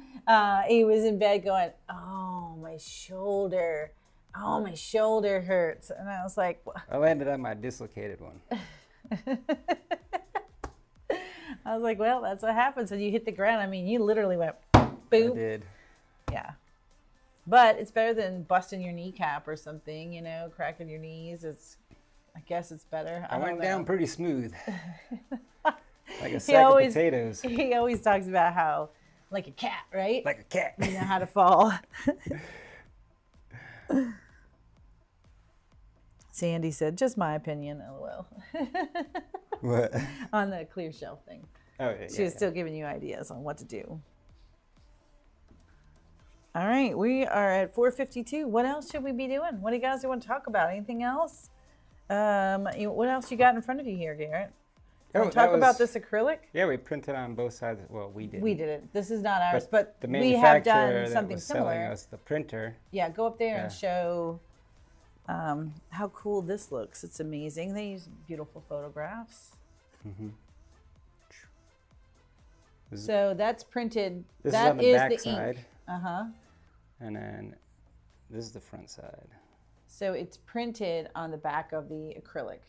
he was in bed going, oh, my shoulder. Oh, my shoulder hurts. And I was like, what? I landed on my dislocated one. I was like, well, that's what happens when you hit the ground. I mean, you literally went boop. I did. Yeah. But it's better than busting your kneecap or something, you know, cracking your knees. I guess it's better. I went down pretty smooth. Like a sack of potatoes. He always talks about how, like a cat, right? Like a cat. You know how to fall. Sandy said, just my opinion, LOL. What? On the clear shelf thing. Oh, yeah. She was still giving you ideas on what to do. All right, we are at 4:52. What else should we be doing? What do you guys want to talk about? Anything else? What else you got in front of you here, Garrett? Talk about this acrylic? Yeah, we printed on both sides. Well, we did. We did it. This is not ours, but the we have manufacturer done something that was similar. selling us the printer. Yeah, go up there and show how cool this looks. It's amazing. They use beautiful photographs. Mm-hmm. So that's printed. This that is on the back ink. side. Uh-huh. And then this is the front side. So it's printed on the back of the acrylic.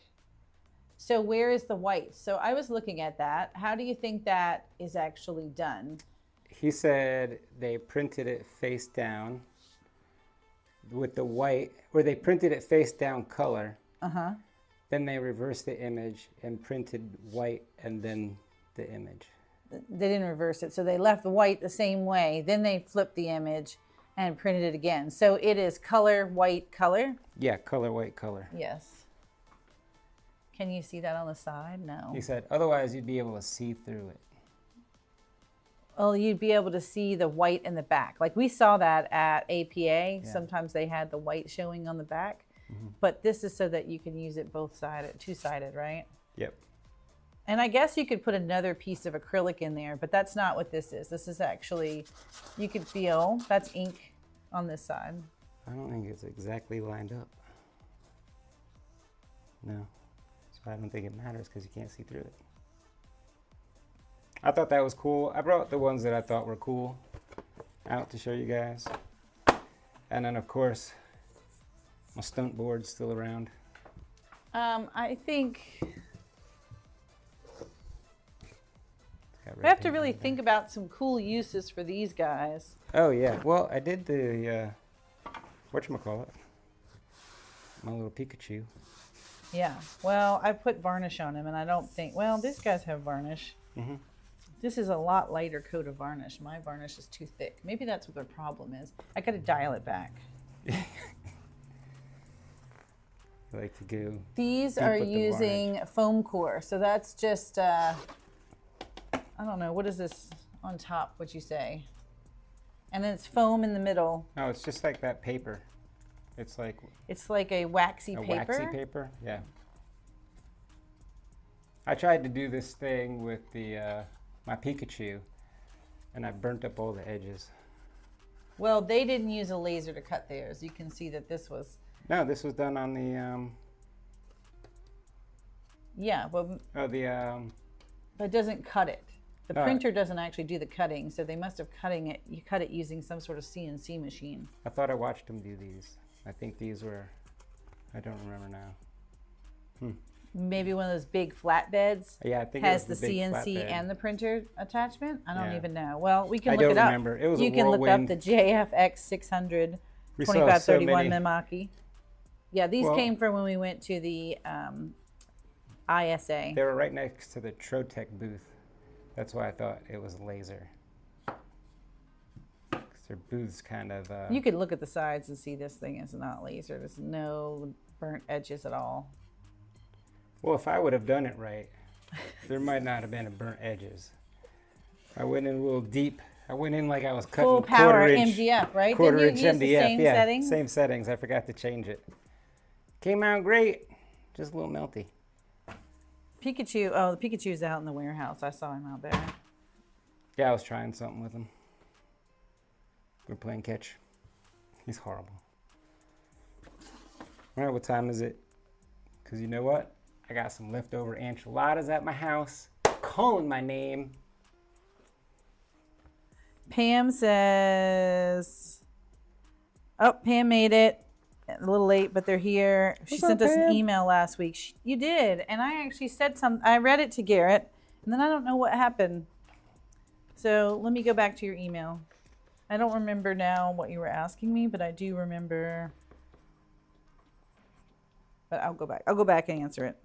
So where is the white? So I was looking at that. How do you think that is actually done? He said they printed it face down with the white, or they printed it face down color. Uh-huh. Then they reversed the image and printed white and then the image. They didn't reverse it. So they left the white the same way. Then they flipped the image and printed it again. So it is color, white, color? Yeah, color, white, color. Yes. Can you see that on the side? No. He said, otherwise you'd be able to see through it. Well, you'd be able to see the white in the back. Like we saw that at APA. Yeah. Sometimes they had the white showing on the back. Mm-hmm. But this is so that you can use it both-sided, two-sided, right? Yep. And I guess you could put another piece of acrylic in there, but that's not what this is. This is actually, you could feel, that's ink on this side. I don't think it's exactly lined up. No. So I don't think it matters because you can't see through it. I thought that was cool. I brought the ones that I thought were cool out to show you guys. And then, of course, my stunt board's still around. I think we have to really think about some cool uses for these guys. Oh, yeah. Well, I did the, whatchamacallit, my little Pikachu. Yeah. Well, I put varnish on him, and I don't think, well, these guys have varnish. Mm-hmm. This is a lot lighter coat of varnish. My varnish is too thick. Maybe that's what their problem is. I got to dial it back. I like to go. These are using foam core. So that's just, I don't know, what is this on top, what you say? And then it's foam in the middle. No, it's just like that paper. It's like a waxy paper. Waxy paper, yeah. I tried to do this thing with the my Pikachu, and I burnt up all the edges. Well, they didn't use a laser to cut theirs. You can see that this was. No, this was done on the. Yeah, well. Oh, the. But it doesn't cut it. The printer doesn't actually do the cutting, so they must have cutting it. You cut it using some sort of CNC machine. I thought I watched them do these. I think these were. I don't remember now. Maybe one of those big flatbeds. Yeah, I think has it the was the big CNC flatbed. and the printer attachment. I don't Yeah. even know. Well, we can I look don't it up. remember. It was a You can look up whirlwind. the JFX 600 We saw 2531 so many. Memaki. Yeah, these Well- came from when we went to the ISA. They were right next to the Trotec booth. That's why I thought it was laser. 'Cause their booth's kind of. You could look at the sides and see this thing is not laser. There's no burnt edges at all. Well, if I would have done it right, there might not have been a burnt edges. I went in a little deep. I went in like I was cutting Full power quarter-inch MDF, right? quarter-inch Didn't you use MDF. the same Yeah, settings? same settings. I forgot to change it. Came out great. Just a little melty. Pikachu. Oh, the Pikachu's out in the warehouse. I saw him out there. Yeah, I was trying something with him. We're playing catch. He's horrible. All right, what time is it? Because you know what? I got some leftover enchiladas at my house. Calling my name. Pam says, oh, Pam made it. A little late, but they're here. She What's up, sent us an Pam? email last week. You did. And I actually said something. I read it to Garrett, and then I don't know what happened. So let me go back to your email. I don't remember now what you were asking me, but I do remember. But I'll go back. I'll go back and answer it.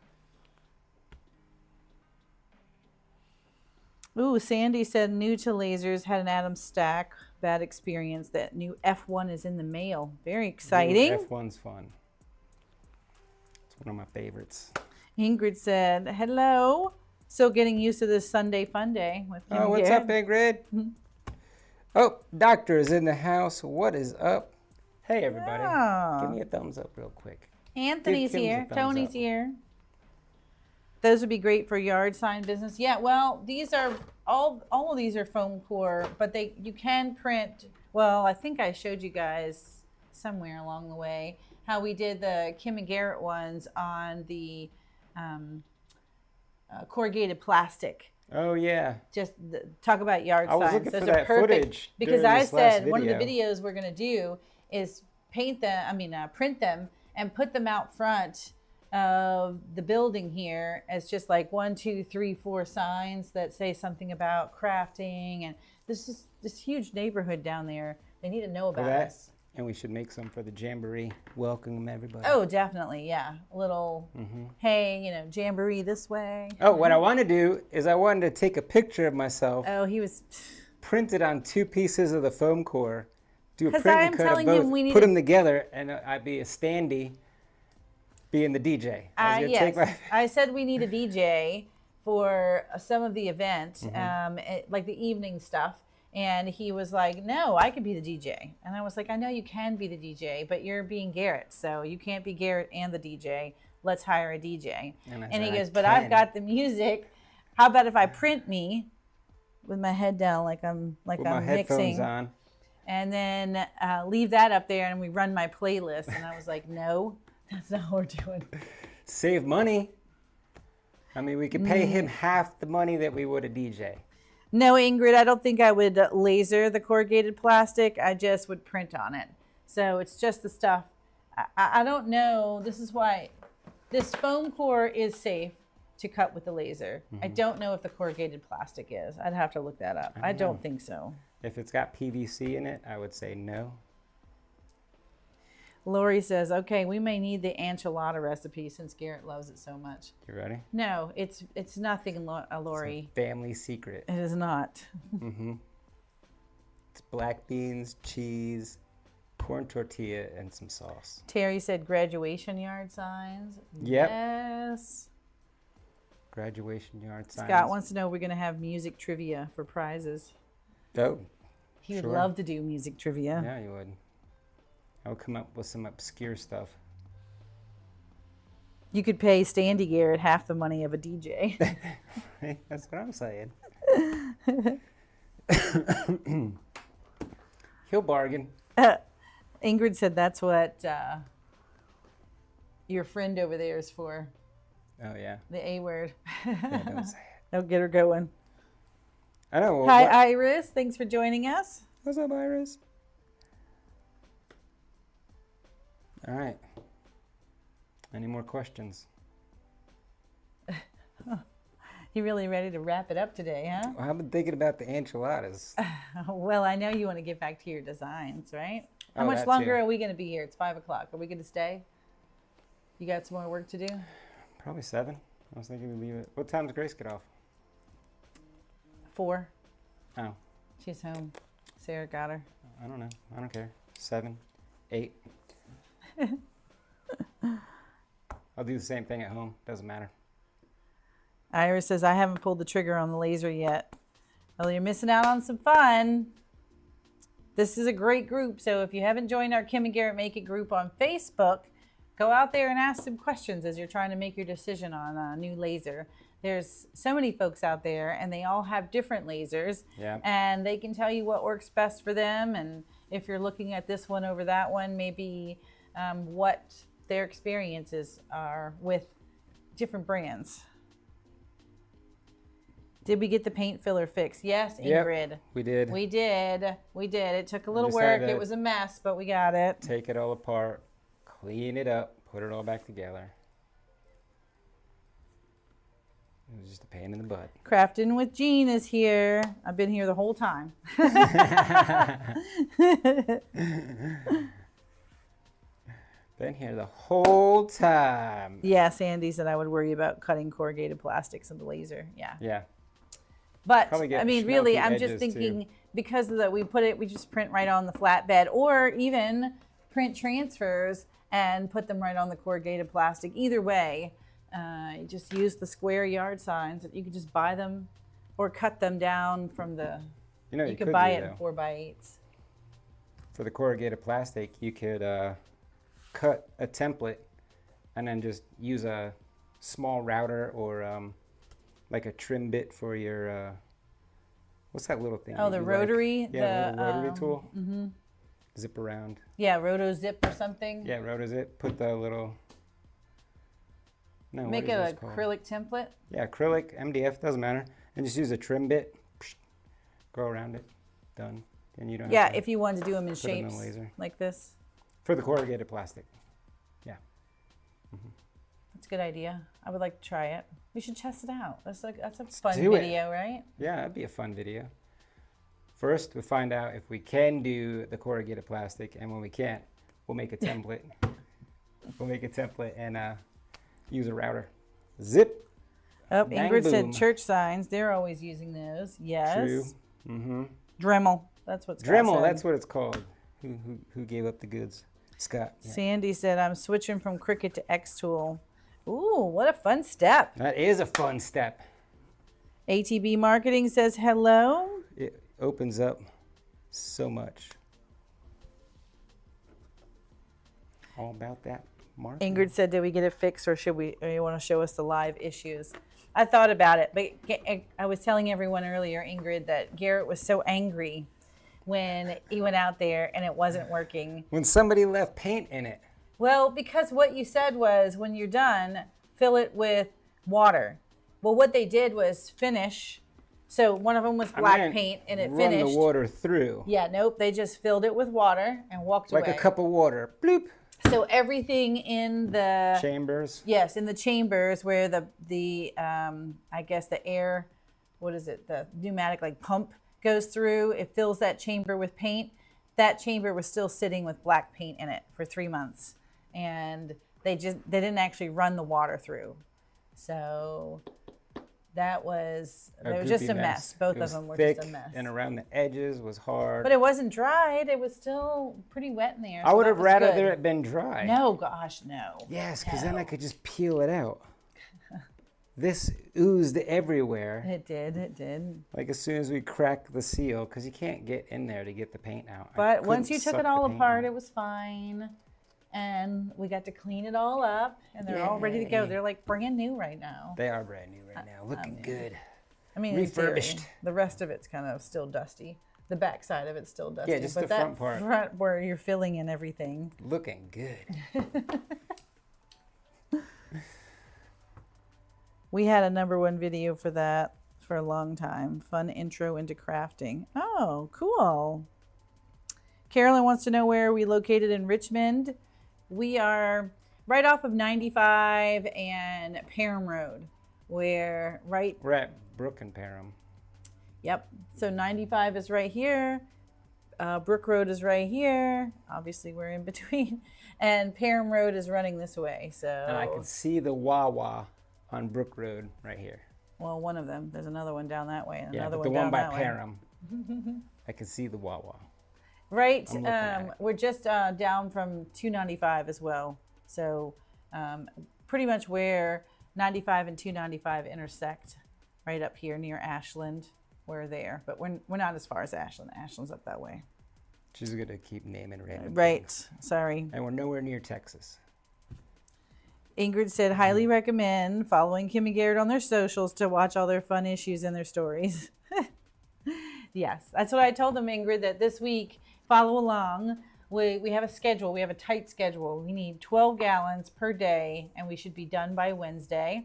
Ooh, Sandy said new to lasers, had an Atom stack, bad experience. That new F1 is in the mail. Very exciting. F1's fun. It's one of my favorites. Ingrid said, hello. Still getting used to this Sunday fun day with Kim Oh, what's Garrett. up, Ingrid? Oh, doctor is in the house. What is up? Hey, everybody. Ah. Give me a thumbs up real quick. Anthony's Give Kim's a here. thumbs Tony's up. here. Those would be great for yard sign business. Yeah, well, these are all of these are foam core, but you can print. Well, I think I showed you guys somewhere along the way how we did the Kim and Garrett ones on the corrugated plastic. Oh, yeah. Just talk about yard I was signs. looking Those for are that perfect footage because during I this last said one of the video. videos we're going to do is print them and put them out front of the building here as just like 1, 2, 3, 4 signs that say something about crafting, and this is this huge neighborhood down there. They need to know For about that. us. And we should make some for the jamboree. Welcome everybody. Oh, definitely, yeah. A little, hey, jamboree this way. Oh, what I want to do is I wanted to take a picture of myself, Oh, he was. print it on 2 pieces of the foam core, do a 'Cause print I'm and cut of telling him both, we need put to- them together, and I'd be a standee, being the DJ. I was gonna take Yes, my- I said we need a DJ for some of the event, Mm-hmm. like the evening stuff. And he was like, no, I could be the DJ. And I was like, I know you can be the DJ, but you're being Garrett. So you can't be Garrett and the DJ. Let's hire a DJ. And I And he said, "I goes, but I've can." got the music. How about if I print me with my head down like I'm With my I'm headphones mixing, on. and then leave that up there and we run my playlist. And I was like, no, that's not what we're doing. Save money. I mean, we could pay him half the money that we would a DJ. No, Ingrid, I don't think I would laser the corrugated plastic. I just would print on it. So it's just the stuff. I don't know. This is why this foam core is safe to cut with the laser. I don't know if the corrugated plastic is. I'd have to look that up. I don't think so. If it's got PVC in it, I would say no. Lori says, okay, we may need the enchilada recipe since Garrett loves it so much. You ready? No, it's nothing, Lori. Family secret. It is not. It's black beans, cheese, corn tortilla, and some sauce. Terry said graduation yard signs. Yep. Yes. Graduation yard signs. Scott wants to know if we're going to have music trivia for prizes. Oh, He would Sure. love to do music trivia. yeah, you would. I would come up with some obscure stuff. You could pay Standy Garrett half the money of a DJ. Hey, that's what I'm saying. He'll bargain. Ingrid said that's what your friend over there is for, Oh, yeah. the A word. Yeah, don't say it. That'll get her going. I know. well, Hi, what- Iris. Thanks for joining us. What's up, Iris? All right. Any more questions? You really ready to wrap it up today, huh? Well, I've been thinking about the enchiladas. Well, I know you want to get back to your designs, right? How Oh, much that longer too. are we going to be here? It's 5 o'clock. Are we going to stay? You got some more work to do? Probably 7. I was thinking we leave it. What time does Grace get off? 4. Oh, She's home. Sarah got her. I don't know. I don't care. 7, 8. I'll do the same thing at home. Doesn't matter. Iris says, I haven't pulled the trigger on the laser yet. Well, you're missing out on some fun. This is a great group. So if you haven't joined our Kim and Garrett Make It group on Facebook, go out there and ask some questions as you're trying to make your decision on a new laser. There's so many folks out there, and they all have different lasers. Yeah. And they can tell you what works best for them. And if you're looking at this one over that one, maybe what their experiences are with different brands. Did we get the paint filler fixed? Yes, Ingrid. Yep, we did. We did. We did. It took a little just had work. to It was a mess, but we got it. Take it all apart, clean it up, put it all back together. It was just a pain in the butt. Crafting with Jean is here. I've been here the whole time. Been here the whole time. Yeah, Sandy said I would worry about cutting corrugated plastics in the laser. Yeah. Yeah. But Probably get I mean, really, smoky I'm just edges, thinking too. because of that, we just print right on the flatbed, or even print transfers and put them right on the corrugated plastic. Either way, you just use the square yard signs. You could just buy them or cut them down from the. You know, You could could buy do, it in though. 4x8s. For the corrugated plastic, you could cut a template and then just use a small router or like a trim bit for your what's that little thing? Oh, that the you like? rotary. Yeah, the the little rotary tool. Mm-hmm. Zip around. Yeah, roto zip or something. Yeah, roto zip. Put the little. No, Make what it is an this called? acrylic template. Yeah, acrylic, MDF, doesn't matter. And just use a trim bit. Go around it. Done. And you don't Yeah, have to if you wanted to do them in put it in a shapes laser. like this. For the corrugated plastic. Yeah. That's a good idea. I would like to try it. We should test it out. That's a fun do it. video, right? Yeah, that'd be a fun video. First, we'll find out if we can do the corrugated plastic, and when we can't, we'll make a template. We'll make a template and use a router. Zip. Oh, Bang, Ingrid said boom. church signs. They're always using those. Yes. True. Mm-hmm. Dremel. That's what's Dremel, that's what it's called. Who gave up the goods? Scott. Yeah. Sandy said, I'm switching from Cricut to X-Tool. Ooh, what a fun step. That is a fun step. ATB Marketing says hello. It opens up so much. All about that, Mark. Ingrid said, did we get it fixed, or you want to show us the live issues? I thought about it, but I was telling everyone earlier, Ingrid, that Garrett was so angry when he went out there and it wasn't working. When somebody left paint in it. Well, because what you said was, when you're done, fill it with water. Well, what they did was finish. So one of them was black paint, and it finished. Run the water through. Yeah, nope. They just filled it with water and walked away. Like a cup of water. Bloop. So everything in the Chambers. yes, in the chambers where the I guess the air, what is it? The pneumatic like pump goes through. It fills that chamber with paint. That chamber was still sitting with black paint in it for 3 months, and they didn't actually run the water through. So that was just a mess. Both of them were thick, just a mess. and around the edges was hard. But it wasn't dried. It was still pretty wet in there. I so would that have was rather good. it been dry. No, gosh, no. Yes, because then I could just peel it out. This oozed everywhere. It did. It did. Like as soon as we cracked the seal, because you can't get in there to get the paint out. But once you took it all apart, it was fine. And we got to clean it all up, and they're all ready to go. Yay. They're like brand new right now. They are brand new right now, looking good. I mean, refurbished. in theory, the rest of it's kind of still dusty. The back side of it's still dusty. Yeah, just but the that front part. front where you're filling in everything. Looking good. We had a #1 video for that for a long time. Fun intro into crafting. Oh, cool. Carolyn wants to know where we located in Richmond. We are right off of 95 and Parham Road. where right. We're at Brook and Parham. Yep. So 95 is right here. Brook Road is right here. Obviously, we're in between. And Parham Road is running this way. So. And I can see the Wawa on Brook Road right here. Well, one of them. There's another one down that way, and Yeah, another but the one one down by that way. Parham, I can see the Wawa. Right. I'm looking at it. We're just down from 295 as well. So pretty much where 95 and 295 intersect, right up here near Ashland. We're there, but we're not as far as Ashland. Ashland's up that way. She's gonna keep naming random Right. things. Sorry. And we're nowhere near Texas. Ingrid said, highly recommend following Kim and Garrett on their socials to watch all their fun issues and their stories. Yes, that's what I told them, Ingrid, that this week, follow along. We have a schedule. We have a tight schedule. We need 12 gallons per day, and we should be done by Wednesday.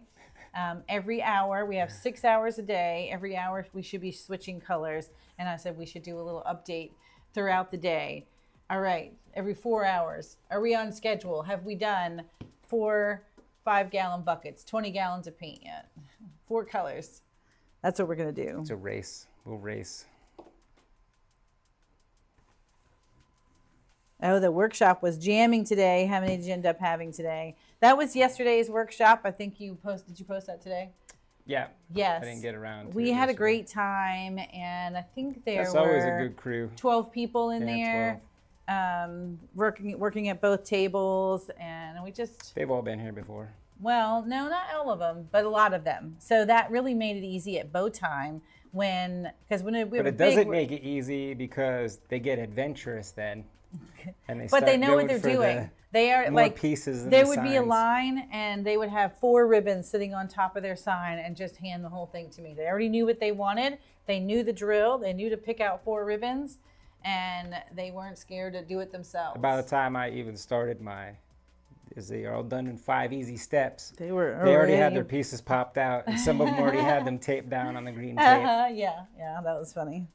Every hour, we have 6 hours a day. Every hour, we should be switching colors. And I said we should do a little update throughout the day. All right, every 4 hours. Are we on schedule? Have we done 4 5-gallon buckets, 20 gallons of paint yet? 4 colors. That's what we're going to do. It's a race. We'll race. Oh, the workshop was jamming today. How many did you end up having today? That was yesterday's workshop. I think you posted. Did you post that today? Yeah. Yes. I didn't get around to We it had a yesterday. great time, and I think there That's were always a good crew. 12 people in Yeah, there, working at both tables, and we just. They've all been here before. Well, no, not all of them, but a lot of them. So that really made it easy at bow time we But have a it doesn't make it easy because they get adventurous then. And they But they start know what going they're for the doing. They are more like pieces than there the would be a signs. line, and they would have 4 ribbons sitting on top of their sign and just hand the whole thing to me. They already knew what they wanted. They knew the drill. They knew to pick out 4 ribbons, and they weren't scared to do it themselves. By the time I even started they are all done in 5 easy steps. They were They already had their pieces popped out, and some of them already had them taped down on the green tape. Yeah, that was funny.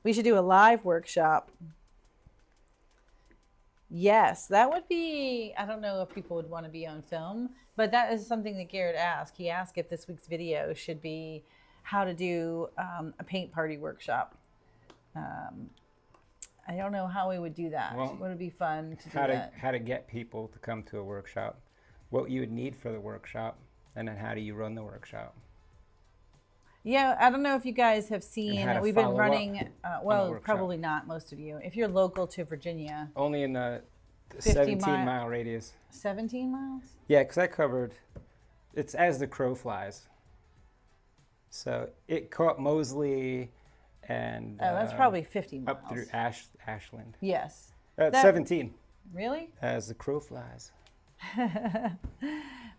We should do a live workshop. Yes, that would be, I don't know if people would want to be on film, but that is something that Garrett asked. He asked if this week's video should be how to do a paint party workshop. I don't know how we would do that. Well, would it be fun to do How that? to get people to come to a workshop, what you would need for the workshop, and then how do you run the workshop. Yeah, I don't know if you guys have seen, how to we've been follow running, well, workshop. probably not most of you. If you're local to Virginia, Only in the 50 17-mile radius. 17 miles? Yeah, because I covered, it's as the crow flies. So it caught Mosley and Oh, that's probably 50 miles. up through Ashland. Yes. 17 Really? as the crow flies.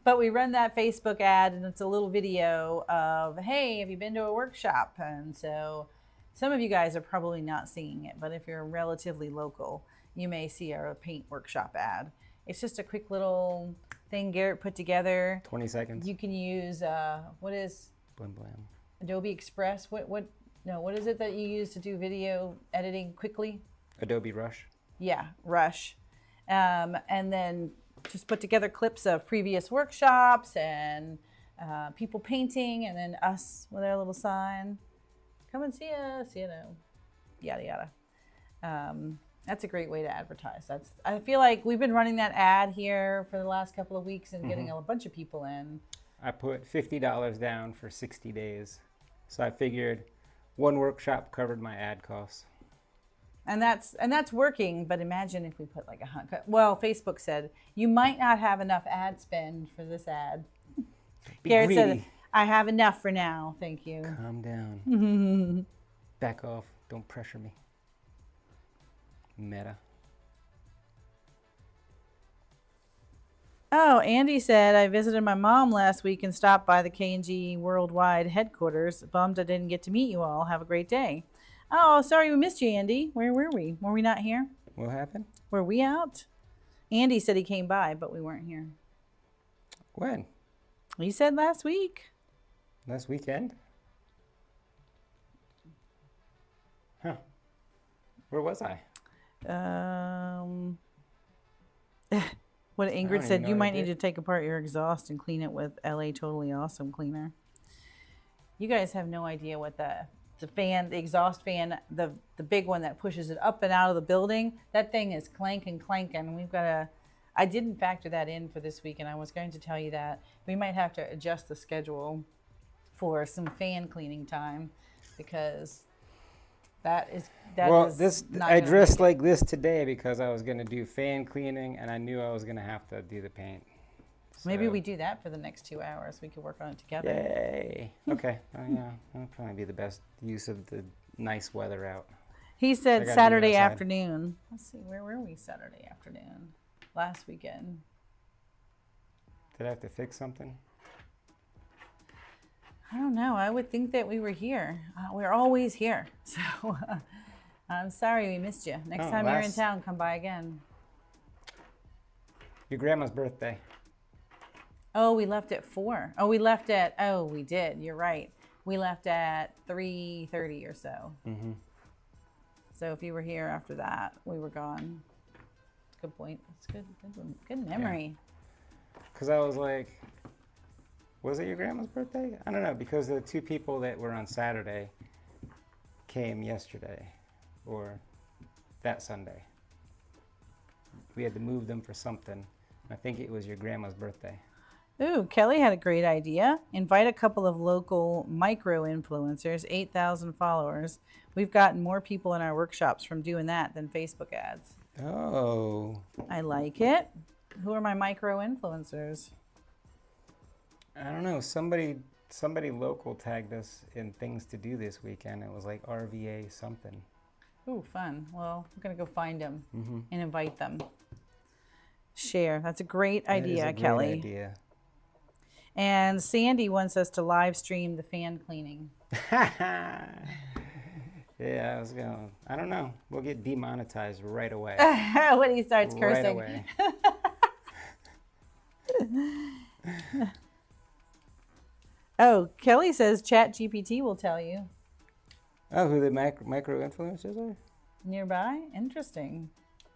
But we run that Facebook ad, and it's a little video of, hey, have you been to a workshop? And so some of you guys are probably not seeing it, but if you're relatively local, you may see our paint workshop ad. It's just a quick little thing Garrett put together. 20 seconds. You can use, what is Blam blam. Adobe Express? What is it that you use to do video editing quickly? Adobe Rush. Yeah, Rush. And then just put together clips of previous workshops and people painting, and then us with our little sign. Come and see us, yada, yada. That's a great way to advertise. I feel like we've been running that ad here for the last couple of weeks and getting a bunch of people in. I put $50 down for 60 days. So I figured one workshop covered my ad costs. And that's working, but imagine if we put like well, Facebook said you might not have enough ad spend for this ad. Be Garrett greedy. said, I have enough for now, thank you. Calm down. Back off. Don't pressure me. Meta. Oh, Andy said, I visited my mom last week and stopped by the K&G Worldwide headquarters. Bummed I didn't get to meet you all. Have a great day. Oh, sorry we missed you, Andy. Where were we? Were we not here? What happened? Were we out? Andy said he came by, but we weren't here. When? He said last week. Last weekend? Huh. Where was I? What don't Ingrid even said, know you what I might need did. to take apart your exhaust and clean it with LA Totally Awesome Cleaner. You guys have no idea what the exhaust fan, the big one that pushes it up and out of the building, that thing is clanking. I didn't factor that in for this week, and I was going to tell you that we might have to adjust the schedule for some fan cleaning time, because that is not I gonna dressed make it. like this today because I was gonna do fan cleaning, and I knew I was gonna have to do the paint. Maybe So, we do that for the next 2 hours. We could work on it together. Yay! Okay. Oh yeah, that'll probably be the best use of the nice weather out. He I said gotta do it Saturday outside. afternoon. Let's see, where were we Saturday afternoon? Last weekend. Did I have to fix something? I don't know. I would think that we were here. We're always here. So I'm sorry we missed you. Next Oh, time you're in town, come by again. Your grandma's birthday. Oh, we left at 4. Oh, we did. You're right. We left at 3:30 or so. Mm-hmm. So if you were here after that, we were gone. Good point. That's good memory. Because I was like, was it your grandma's birthday? I don't know, because the two people that were on Saturday came yesterday, or that Sunday. We had to move them for something. I think it was your grandma's birthday. Ooh, Kelly had a great idea. Invite a couple of local micro influencers, 8,000 followers. We've gotten more people in our workshops from doing that than Facebook ads. Oh. I like it. Who are my micro influencers? I don't know. Somebody local tagged us in things to do this weekend. It was like RVA something. Ooh, fun. Well, we're going to go find them Mm-hmm. and invite them. Share. That's a great That is idea, a great Kelly. idea. And Sandy wants us to live stream the fan cleaning. Yeah, I don't know. We'll get demonetized right away. When he starts Right cursing. away. Oh, Kelly says ChatGPT will tell you. Oh, who the micro influencers are? Nearby? Interesting.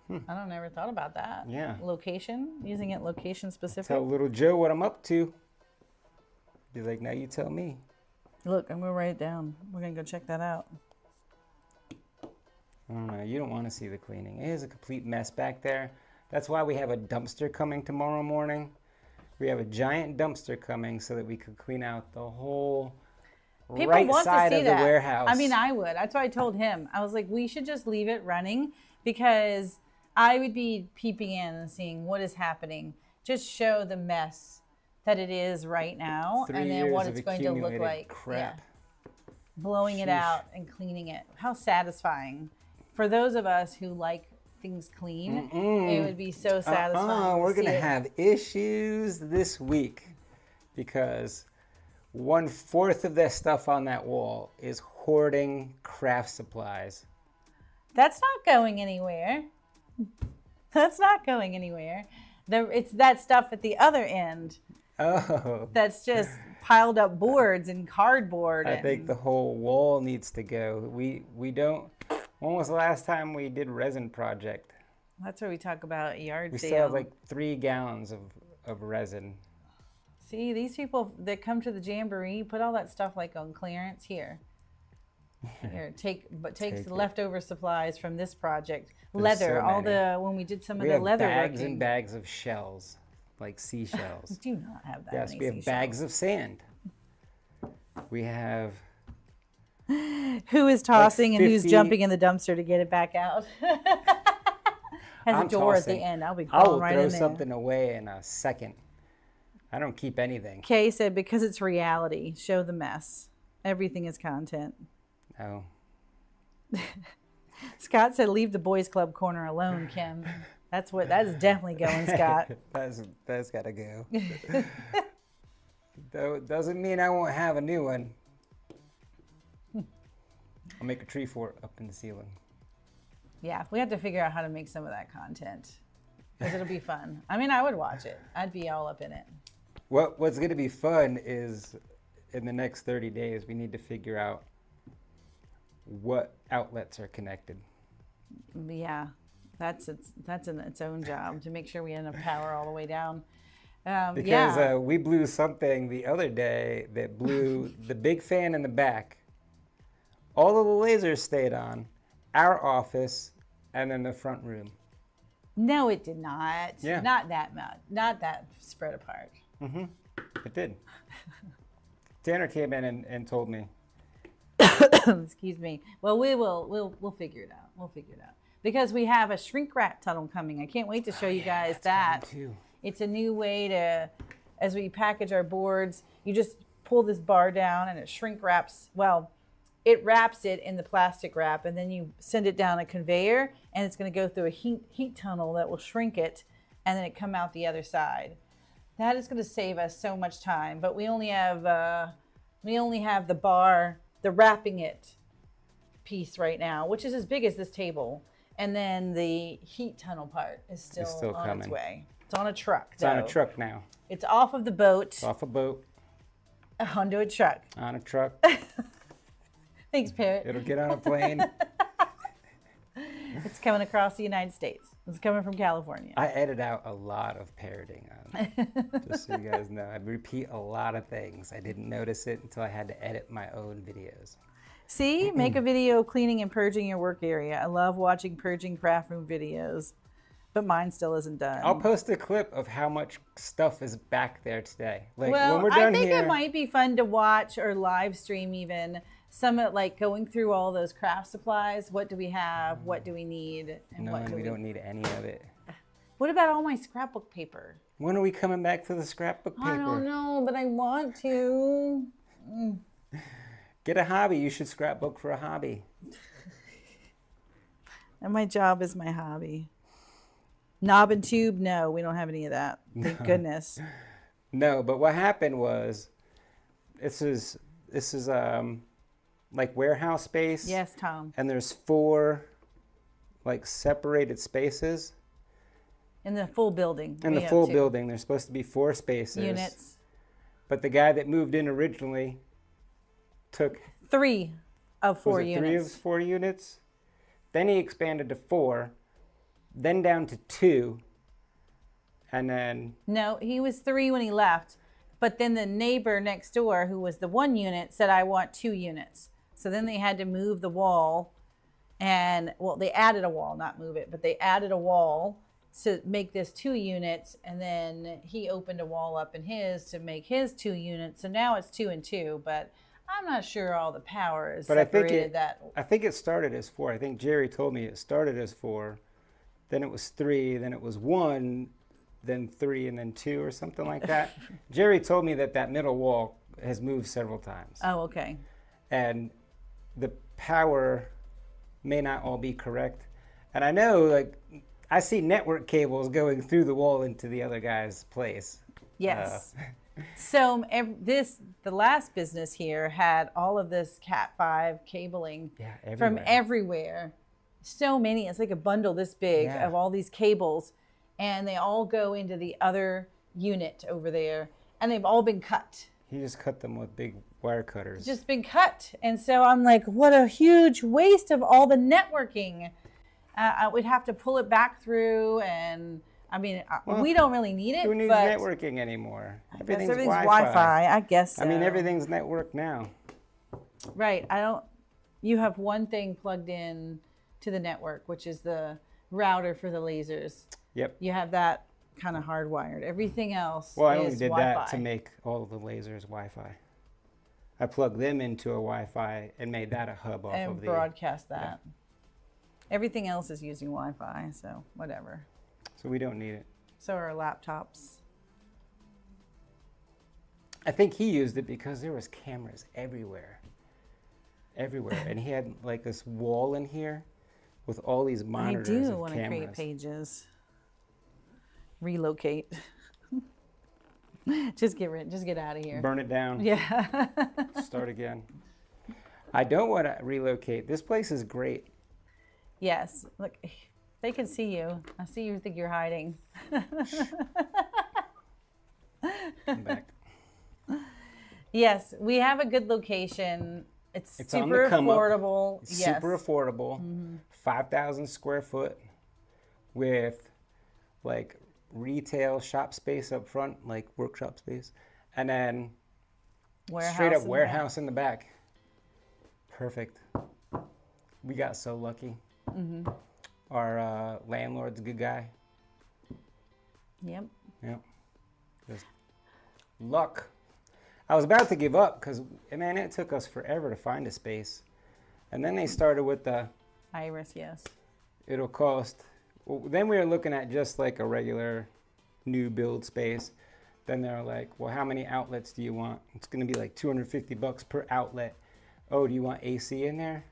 I never thought about that. Yeah. Location? Using it location specific? Tell little Joe what I'm up to. He's like, now you tell me. Look, I'm going to write it down. We're going to go check that out. I don't know. You don't want to see the cleaning. It is a complete mess back there. That's why we have a dumpster coming tomorrow morning. We have a giant dumpster coming so that we could clean out the whole People right want side to see of the that. warehouse. I mean, I would. That's what I told him. I was like, we should just leave it running, because I would be peeping in and seeing what is happening. Just show the mess that it is right now, 3 and then years what of it's going to look accumulated like. crap. Blowing it Sheesh. out and cleaning it. How satisfying. For those of us who like things clean, it would be so satisfying. We're to see going to it. have issues this week because 1/4 of that stuff on that wall is hoarding craft supplies. That's not going anywhere. That's not going anywhere. It's that stuff at the other end Oh, that's just piled up boards and cardboard. I think the whole wall needs to go. We don't. When was the last time we did resin project? That's where we talk about yard We sale. still have like 3 gallons of resin. See, these people that come to the jamboree put all that stuff like on clearance here. Here, take Take the it. leftover supplies from this project. There's Leather, so many. when we did some We of the have leather bags working. and bags of shells, like seashells. Do not have that Yes, many we have seashells. bags of sand. We have Who is tossing and who's 50 jumping in the dumpster to get it back out? Has I'm a door at tossing. the end. I'll be I will crawling right throw in there. something away in a second. I don't keep anything. Kay said, because it's reality, show the mess. Everything is content. No. Scott said, leave the boys club corner alone, Kim. That's definitely going, Scott. That's got to go. Though doesn't mean I won't have a new one. I'll make a tree fort up in the ceiling. Yeah, we have to figure out how to make some of that content, because it'll be fun. I mean, I would watch it. I'd be all up in it. What's going to be fun is in the next 30 days, we need to figure out what outlets are connected. Yeah, That's in its own job to make sure we end up power all the way down. Because we blew something the other day that blew the big fan in the back. All of the lasers stayed on, our office, and then the front room. No, it did not. Yeah. Not that much. Not that spread apart. Mm-hmm. It did. Tanner came in and told me. Excuse me. Well, we'll figure it out. We'll figure it out. Because we have a shrink wrap tunnel coming. I can't wait to show you guys that. Too. It's a new way to, as we package our boards, you just pull this bar down and it shrink wraps. Well, it wraps it in the plastic wrap, and then you send it down a conveyor, and it's going to go through a heat tunnel that will shrink it, and then it come out the other side. That is going to save us so much time. But we only have the bar, the wrapping it piece right now, which is as big as this table, and then the heat tunnel part is still on coming. its way. It's on a truck. It's on a truck now. It's off of the boat. It's off a boat. Onto a truck. On a truck. Thanks, Parrot. It'll get on a plane. It's coming across the United States. It's coming from California. I edit out a lot of parroting on, just so you guys know. I repeat a lot of things. I didn't notice it until I had to edit my own videos. See, make a video cleaning and purging your work area. I love watching purging craft room videos, but mine still isn't done. I'll post a clip of how much stuff is back there today. Like well, when we're done I think here, it might be fun to watch or live stream even some of like going through all those craft supplies. What do we have? What do we need? And no, what do we don't need any of it. What about all my scrapbook paper? When are we coming back for the scrapbook paper? I don't know, but I want to. Get a hobby. You should scrapbook for a hobby. And my job is my hobby. Knob and tube? No, we don't have any of that. Thank goodness. No, but what happened was, this is like warehouse space. Yes, Tom. And there's 4 like separated spaces. In the full building. In the full building, there's supposed to be 4 spaces. Units. But the guy that moved in originally took 3 of 4 was it units. 3 of 4 units. Then he expanded to 4, then down to 2, and then No, he was 3 when he left. But then the neighbor next door, who was the 1 unit, said, I want 2 units. So then they had to move the wall. And, well, they added a wall, not move it, but they added a wall to make this 2 units. And then he opened a wall up in his to make his 2 units. So now it's 2 and 2. But I'm not sure all the power is but separated I think it started as 4. I think Jerry told me it started as 4. Then it was 3. Then it was 1. Then 3 and then 2 or something like that. Jerry told me that middle wall has moved several times. Oh, okay. And the power may not all be correct. And I know, like, I see network cables going through the wall into the other guy's place. Yes. So the last business here had all of this Cat5 cabling from everywhere. So many. It's like a bundle this big of all these cables. And they all go into the other unit over there. And they've all been cut. He just cut them with big wire cutters. Just been cut. And so I'm like, what a huge waste of all the networking. I would have to pull it back through. And I mean, we don't really need it. Who needs networking anymore? Everything's Wi-Fi. I guess so. I mean, everything's networked now. Right. You have one thing plugged in to the network, which is the router for the lasers. Yep. You have that kind of hardwired. Everything else Well, I only is did Wi-Fi. that to make all of the lasers Wi-Fi. I plugged them into a Wi-Fi and made that a hub off of the... broadcast that. Yeah. Everything else is using Wi-Fi, so whatever. So we don't need it. So are our laptops. I think he used it because there was cameras everywhere. Everywhere. And he had like this wall in here with all these monitors of cameras. I do want to create pages. Relocate. Just get out of here. Burn it down. Yeah. Start again. I don't want to relocate. This place is great. Yes. Look, they can see you. I see you think you're hiding. I'm back. Yes, we have a good location. It's super affordable. It's super affordable. 5,000 square foot. with like retail shop space up front, like workshop space, and then straight up warehouse in the back. Perfect. We got so lucky. Mm-hmm. Our landlord's a good guy. Yep. Yep. Just luck. I was about to give up because, man, it took us forever to find a space. And then they started with the Iris, yes. It'll cost. Well, then we were looking at just like a regular new build space. Then they're like, well, how many outlets do you want? It's going to be like $250 per outlet. Oh, do you want AC in there?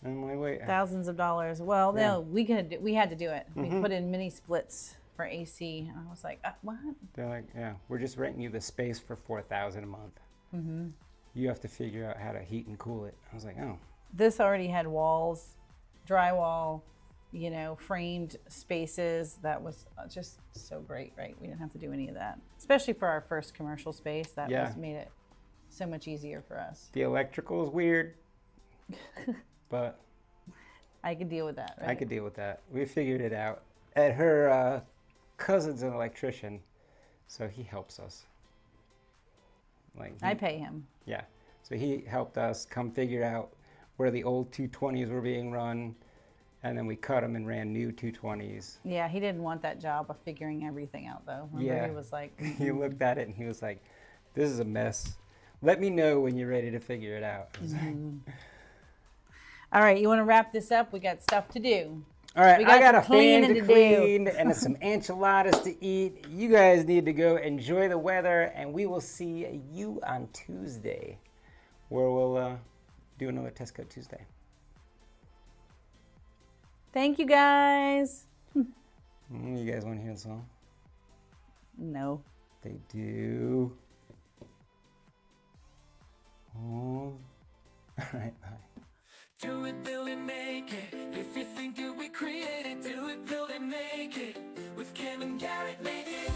And I'm like, wait. Thousands of dollars. Well, Yeah. no, we had to do it. We put in mini splits for AC. And I was like, what? They're like, yeah, we're just renting you the space for $4,000 a month. Mm-hmm. You have to figure out how to heat and cool it. I was like, oh. This already had walls, drywall, framed spaces. That was just so great, right? We didn't have to do any of that, especially for our first commercial space. That made it so much easier for us. The electrical is weird, but I could deal with that, right? I could deal with that. We figured it out. And her cousin's an electrician, so he helps us. I pay him. Yeah, so he helped us come figure out where the old 220s were being run, and then we cut them and ran new 220s. Yeah, he didn't want that job of figuring everything out, though. Remember, Yeah. he was like... He looked at it and he was like, this is a mess. Let me know when you're ready to figure it out. I was like, All right, you want to wrap this up? We got stuff to do. all right, We I got some a fan cleaning to to do. clean and some enchiladas to eat. You guys need to go enjoy the weather, and we will see you on Tuesday, where we'll do another Test Coat Tuesday. Thank you, guys. You guys want to hear the song? No. They do. Oh. All right, bye. Do it, build it, make it. If you think it, we create it. Do it, build it, make it. With Kim and Garrett, make it.